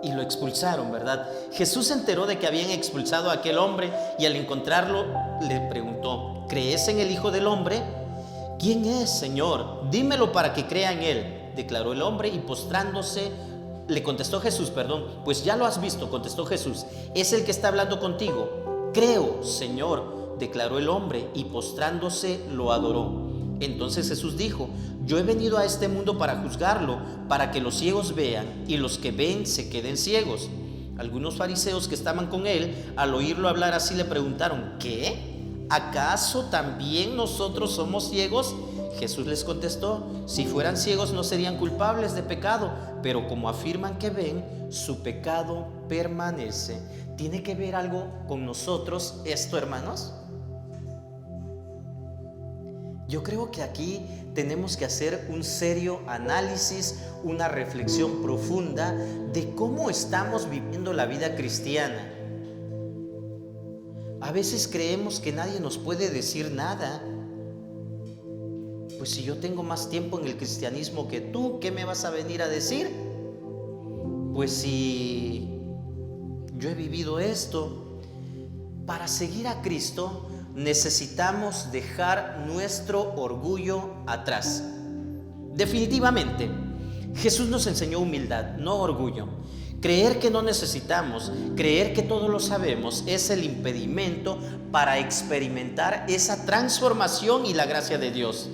Y lo expulsaron, ¿verdad? Jesús se enteró de que habían expulsado a aquel hombre y al encontrarlo le preguntó: ¿crees en el Hijo del Hombre? ¿Quién es, Señor? Dímelo para que crea en él, declaró el hombre, y postrándose, le contestó Jesús, pues ya lo has visto, contestó Jesús, es el que está hablando contigo. Creo, Señor, declaró el hombre, y postrándose lo adoró. Entonces Jesús dijo: yo he venido a este mundo para juzgarlo, para que los ciegos vean y los que ven se queden ciegos. Algunos fariseos que estaban con él, al oírlo hablar así, le preguntaron: ¿qué? ¿Acaso también nosotros somos ciegos? Jesús les contestó: si fueran ciegos no serían culpables de pecado, pero como afirman que ven, su pecado permanece. ¿Tiene que ver algo con nosotros esto, hermanos? Yo creo que aquí tenemos que hacer un serio análisis, una reflexión profunda de cómo estamos viviendo la vida cristiana. A veces creemos que nadie nos puede decir nada. Pues si yo tengo más tiempo en el cristianismo que tú, ¿qué me vas a venir a decir? Pues si yo he vivido esto. Para seguir a Cristo necesitamos dejar nuestro orgullo atrás. Definitivamente, Jesús nos enseñó humildad, no orgullo. Creer que no necesitamos, creer que todo lo sabemos, es el impedimento para experimentar esa transformación y la gracia de Dios.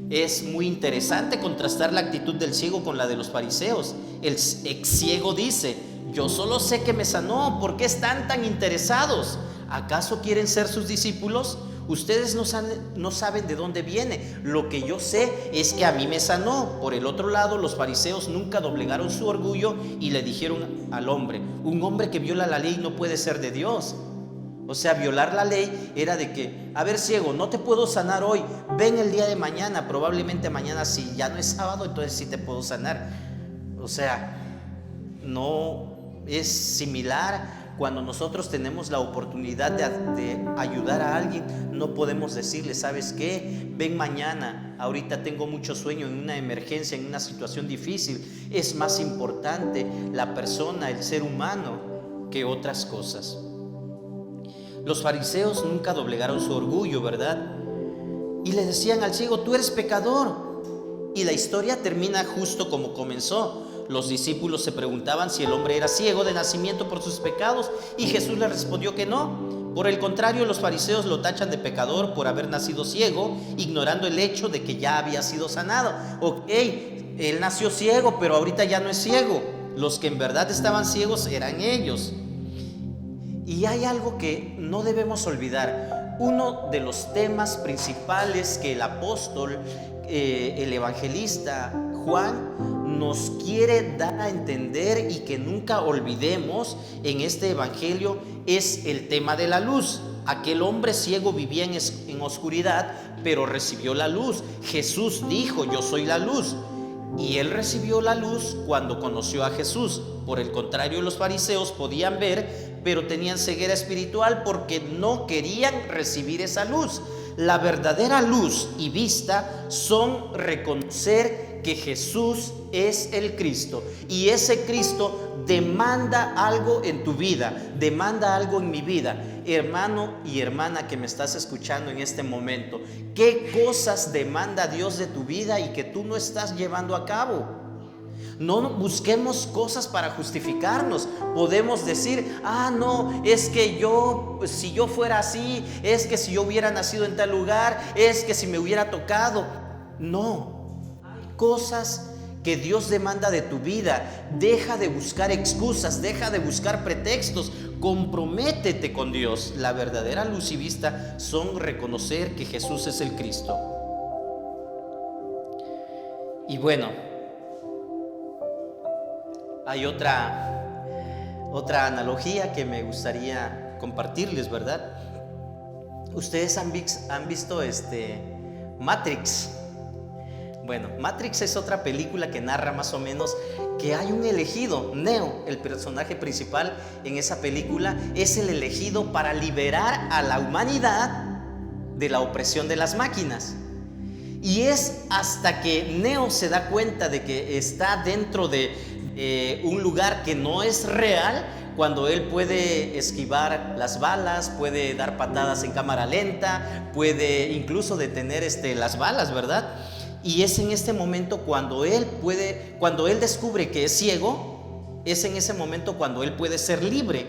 Es muy interesante contrastar la actitud del ciego con la de los fariseos. El ex ciego dice: yo solo sé que me sanó, ¿por qué están tan interesados? ¿Acaso quieren ser sus discípulos? Ustedes no saben de dónde viene. Lo que yo sé es que a mí me sanó. Por el otro lado, los fariseos nunca doblegaron su orgullo y le dijeron al hombre: un hombre que viola la ley no puede ser de Dios. O sea, violar la ley era de que, a ver, ciego, no te puedo sanar hoy, ven el día de mañana, probablemente mañana, si ya no es sábado, entonces sí te puedo sanar. O sea, no es similar cuando nosotros tenemos la oportunidad de ayudar a alguien. No podemos decirle: ¿sabes qué? Ven mañana, ahorita tengo mucho sueño, en una emergencia, en una situación difícil. Es más importante la persona, el ser humano, que otras cosas. Los fariseos nunca doblegaron su orgullo, ¿verdad? Y le decían al ciego: tú eres pecador. Y la historia termina justo como comenzó. Los discípulos se preguntaban si el hombre era ciego de nacimiento por sus pecados, y Jesús les respondió que no. Por el contrario, los fariseos lo tachan de pecador por haber nacido ciego, ignorando el hecho de que ya había sido sanado. Ok, él nació ciego, pero ahorita ya no es ciego. Los que en verdad estaban ciegos eran ellos. Y hay algo que no debemos olvidar. Uno de los temas principales que el apóstol, el evangelista Juan, nos quiere dar a entender y que nunca olvidemos en este evangelio es el tema de la luz. Aquel hombre ciego vivía en oscuridad, pero recibió la luz. Jesús dijo: yo soy la luz. Y él recibió la luz cuando conoció a Jesús. Por el contrario, los fariseos podían ver, pero tenían ceguera espiritual porque no querían recibir esa luz. La verdadera luz y vista son reconocer que Jesús es el Cristo, y ese Cristo demanda algo en tu vida, demanda algo en mi vida. Hermano y hermana que me estás escuchando en este momento, ¿qué cosas demanda Dios de tu vida y que tú no estás llevando a cabo? No busquemos cosas para justificarnos. Podemos decir: no, es que si yo fuera así, es que si yo hubiera nacido en tal lugar, es que si me hubiera tocado. No, hay cosas que Dios demanda de tu vida. Deja de buscar excusas, deja de buscar pretextos, comprométete con Dios. La verdadera luz y vista son reconocer que Jesús es el Cristo. Y bueno, hay otra analogía que me gustaría compartirles, ¿verdad? Ustedes han visto Matrix. Bueno, Matrix es otra película que narra más o menos que hay un elegido. Neo, el personaje principal en esa película, es el elegido para liberar a la humanidad de la opresión de las máquinas. Y es hasta que Neo se da cuenta de que está dentro de un lugar que no es real, cuando él puede esquivar las balas, puede dar patadas en cámara lenta, puede incluso detener las balas, ¿verdad? Y es en este momento cuando él descubre que es ciego, es en ese momento cuando él puede ser libre,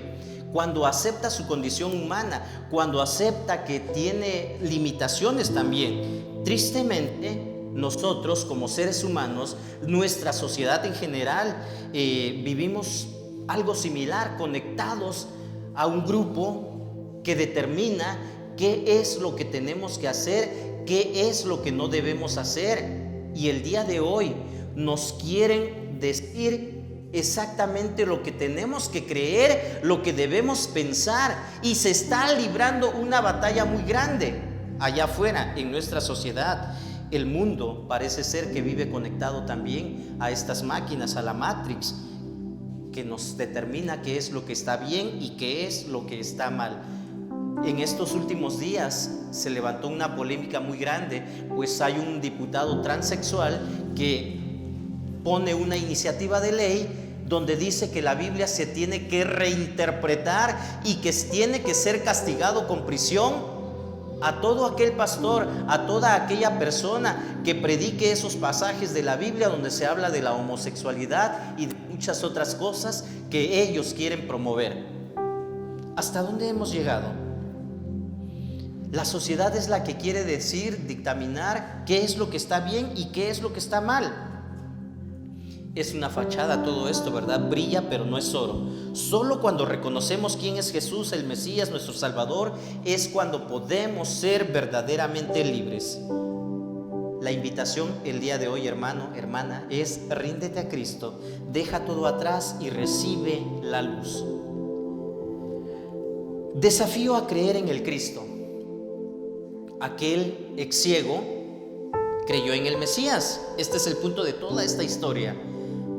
cuando acepta su condición humana, cuando acepta que tiene limitaciones también. Tristemente, nosotros como seres humanos, nuestra sociedad en general, vivimos algo similar, conectados a un grupo que determina qué es lo que tenemos que hacer, qué es lo que no debemos hacer. Y el día de hoy nos quieren decir exactamente lo que tenemos que creer, lo que debemos pensar, y se está librando una batalla muy grande allá afuera en nuestra sociedad. El mundo parece ser que vive conectado también a estas máquinas, a la Matrix, que nos determina qué es lo que está bien y qué es lo que está mal. En estos últimos días se levantó una polémica muy grande, pues hay un diputado transexual que pone una iniciativa de ley donde dice que la Biblia se tiene que reinterpretar y que tiene que ser castigado con prisión a todo aquel pastor, a toda aquella persona que predique esos pasajes de la Biblia donde se habla de la homosexualidad y de muchas otras cosas que ellos quieren promover. ¿Hasta dónde hemos llegado? La sociedad es la que quiere dictaminar qué es lo que está bien y qué es lo que está mal. Es una fachada todo esto, ¿verdad? Brilla, pero no es oro. Solo cuando reconocemos quién es Jesús, el Mesías, nuestro Salvador, es cuando podemos ser verdaderamente libres. La invitación el día de hoy, hermano, hermana, es ríndete a Cristo, deja todo atrás y recibe la luz. Desafío a creer en el Cristo. Aquel ex ciego creyó en el Mesías. Este es el punto de toda esta historia.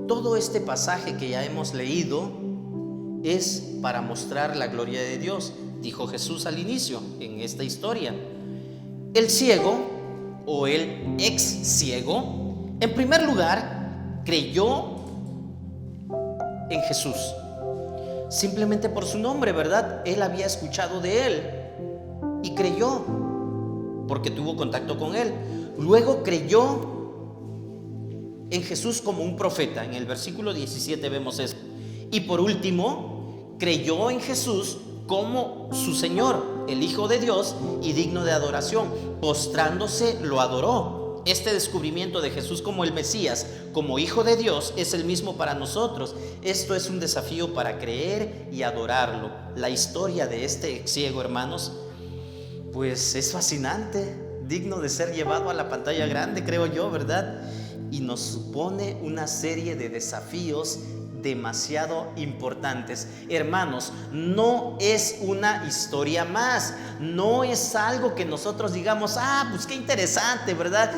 Todo este pasaje que ya hemos leído es para mostrar la gloria de Dios, dijo Jesús al inicio en esta historia. El ciego o el ex ciego, en primer lugar, creyó en Jesús. Simplemente por su nombre, ¿verdad? Él había escuchado de él y creyó porque tuvo contacto con él. Luego creyó en Jesús como un profeta. En el versículo 17 vemos eso. Y por último, creyó en Jesús como su Señor, el Hijo de Dios y digno de adoración. Postrándose, lo adoró. Este descubrimiento de Jesús como el Mesías, como Hijo de Dios, es el mismo para nosotros. Esto es un desafío para creer y adorarlo. La historia de este ciego, hermanos, pues es fascinante, digno de ser llevado a la pantalla grande, creo yo, ¿verdad? Y nos supone una serie de desafíos demasiado importantes. Hermanos, no es una historia más, no es algo que nosotros digamos, pues qué interesante, ¿verdad?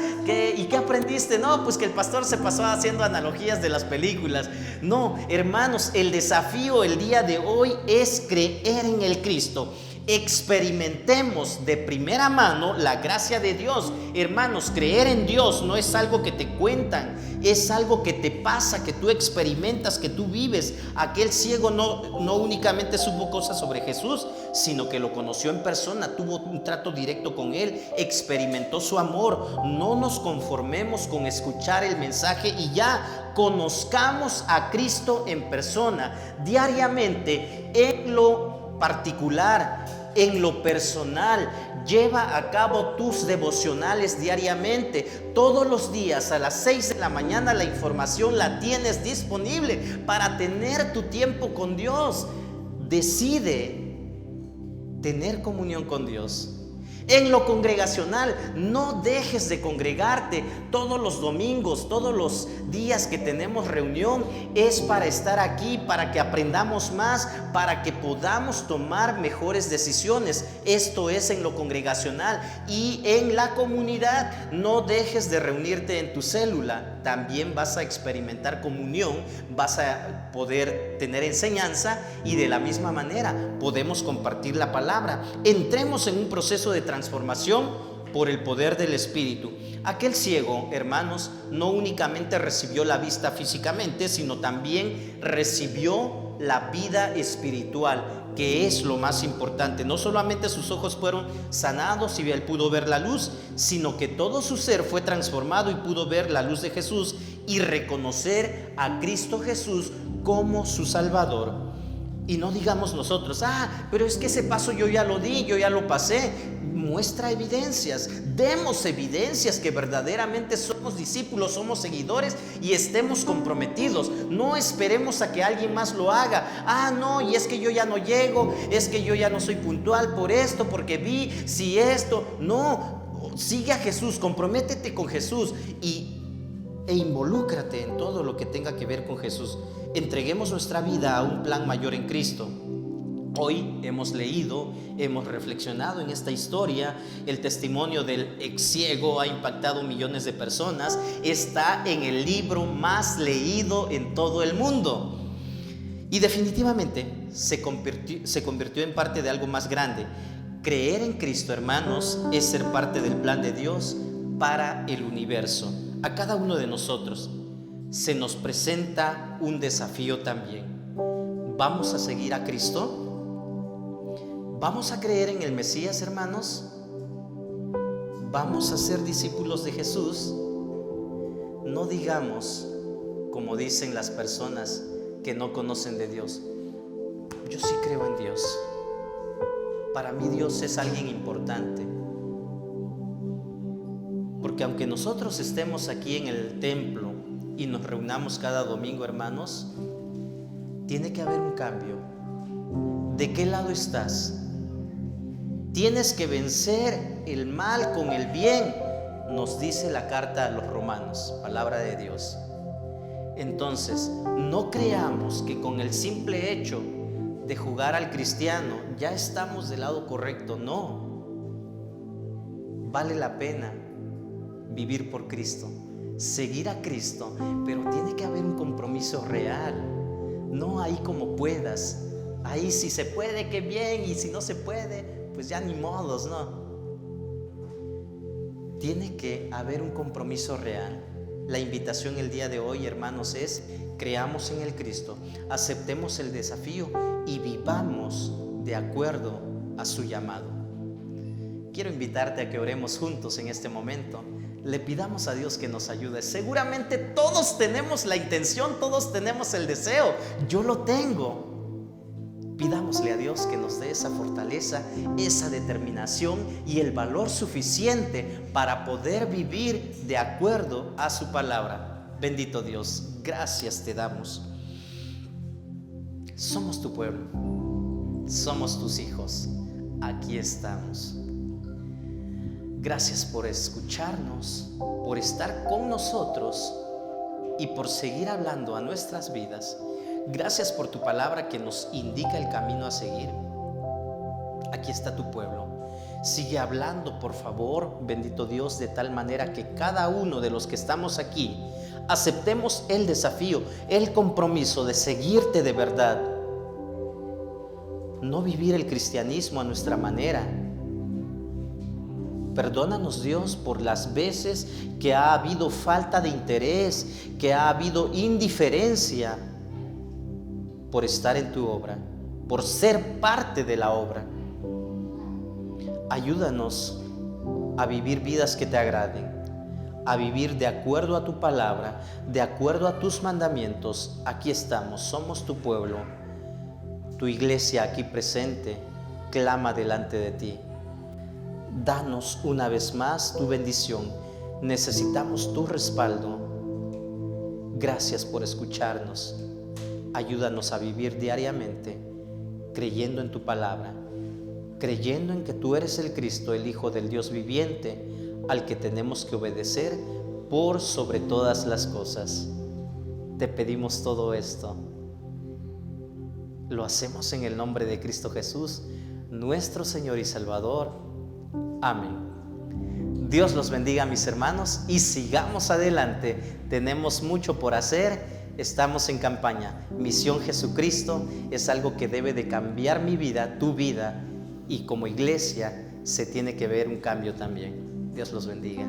¿Y qué aprendiste? No, pues que el pastor se pasó haciendo analogías de las películas. No, hermanos, el desafío el día de hoy es creer en el Cristo. Experimentemos de primera mano la gracia de Dios. Hermanos, creer en Dios no es algo que te cuentan, es algo que te pasa, que tú experimentas, que tú vives. Aquel ciego no únicamente supo cosas sobre Jesús, sino que lo conoció en persona, tuvo un trato directo con él, experimentó su amor. No nos conformemos con escuchar el mensaje y ya. Conozcamos a Cristo en persona, diariamente, en lo particular, en lo personal. Lleva a cabo tus devocionales diariamente. Todos los días a las 6 de la mañana la información la tienes disponible para tener tu tiempo con Dios. Decide tener comunión con Dios. En lo congregacional, no dejes de congregarte. Todos los domingos, todos los días que tenemos reunión, es para estar aquí, para que aprendamos más, para que podamos tomar mejores decisiones. Esto es en lo congregacional. Y en la comunidad, no dejes de reunirte en tu célula. También vas a experimentar comunión, vas a poder tener enseñanza y de la misma manera podemos compartir la palabra. Entremos en un proceso de transformación por el poder del Espíritu. Aquel ciego, hermanos, no únicamente recibió la vista físicamente, sino también recibió la vida espiritual, que es lo más importante. No solamente sus ojos fueron sanados y él pudo ver la luz, sino que todo su ser fue transformado y pudo ver la luz de Jesús y reconocer a Cristo Jesús como su Salvador. Y no digamos nosotros, pero es que ese paso yo ya lo di, yo ya lo pasé. Muestra evidencias, demos evidencias que verdaderamente somos discípulos, somos seguidores y estemos comprometidos. No esperemos a que alguien más lo haga. No, y es que yo ya no llego, es que yo ya no soy puntual por esto, porque vi si esto. No, sigue a Jesús, comprométete con Jesús e involúcrate en todo lo que tenga que ver con Jesús. Entreguemos nuestra vida a un plan mayor en Cristo. Hoy hemos leído, hemos reflexionado en esta historia. El testimonio del ex ciego ha impactado millones de personas. Está en el libro más leído en todo el mundo. Y definitivamente se convirtió en parte de algo más grande. Creer en Cristo, hermanos, es ser parte del plan de Dios para el universo. A cada uno de nosotros se nos presenta un desafío también. ¿Vamos a seguir a Cristo? ¿Vamos a creer en el Mesías, hermanos? ¿Vamos a ser discípulos de Jesús? No digamos, como dicen las personas que no conocen de Dios, yo sí creo en Dios. Para mí Dios es alguien importante. Porque aunque nosotros estemos aquí en el templo y nos reunamos cada domingo, hermanos, tiene que haber un cambio. ¿De qué lado estás? Tienes que vencer el mal con el bien, nos dice la carta a los Romanos, palabra de Dios. Entonces, no creamos que con el simple hecho de jugar al cristiano ya estamos del lado correcto. No, vale la pena vivir por Cristo, seguir a Cristo, pero tiene que haber un compromiso real. No ahí como puedas, ahí si se puede, qué bien, y si no se puede, pues ya ni modos, no. Tiene que haber un compromiso real. La invitación el día de hoy, hermanos, es: creamos en el Cristo, aceptemos el desafío y vivamos de acuerdo a su llamado. Quiero invitarte a que oremos juntos en este momento. Le pidamos a Dios que nos ayude. Seguramente todos tenemos la intención, todos tenemos el deseo. Yo lo tengo. Pidámosle a Dios que nos dé esa fortaleza, esa determinación y el valor suficiente para poder vivir de acuerdo a su palabra. Bendito Dios, gracias te damos. Somos tu pueblo, somos tus hijos, aquí estamos. Gracias por escucharnos, por estar con nosotros y por seguir hablando a nuestras vidas. Gracias por tu palabra que nos indica el camino a seguir. Aquí está tu pueblo. Sigue hablando, por favor, bendito Dios, de tal manera que cada uno de los que estamos aquí aceptemos el desafío, el compromiso de seguirte de verdad. No vivir el cristianismo a nuestra manera. Perdónanos, Dios, por las veces que ha habido falta de interés, que ha habido indiferencia por estar en tu obra, por ser parte de la obra. Ayúdanos a vivir vidas que te agraden, a vivir de acuerdo a tu palabra, de acuerdo a tus mandamientos. Aquí estamos, somos tu pueblo, tu iglesia aquí presente, clama delante de ti. Danos una vez más tu bendición. Necesitamos tu respaldo. Gracias por escucharnos. Ayúdanos a vivir diariamente creyendo en tu palabra, creyendo en que tú eres el Cristo, el Hijo del Dios viviente, al que tenemos que obedecer por sobre todas las cosas. Te pedimos todo esto. Lo hacemos en el nombre de Cristo Jesús, nuestro Señor y Salvador. Amén. Dios los bendiga, mis hermanos, y sigamos adelante. Tenemos mucho por hacer. Estamos en campaña. Misión Jesucristo es algo que debe de cambiar mi vida, tu vida, y como iglesia se tiene que ver un cambio también. Dios los bendiga.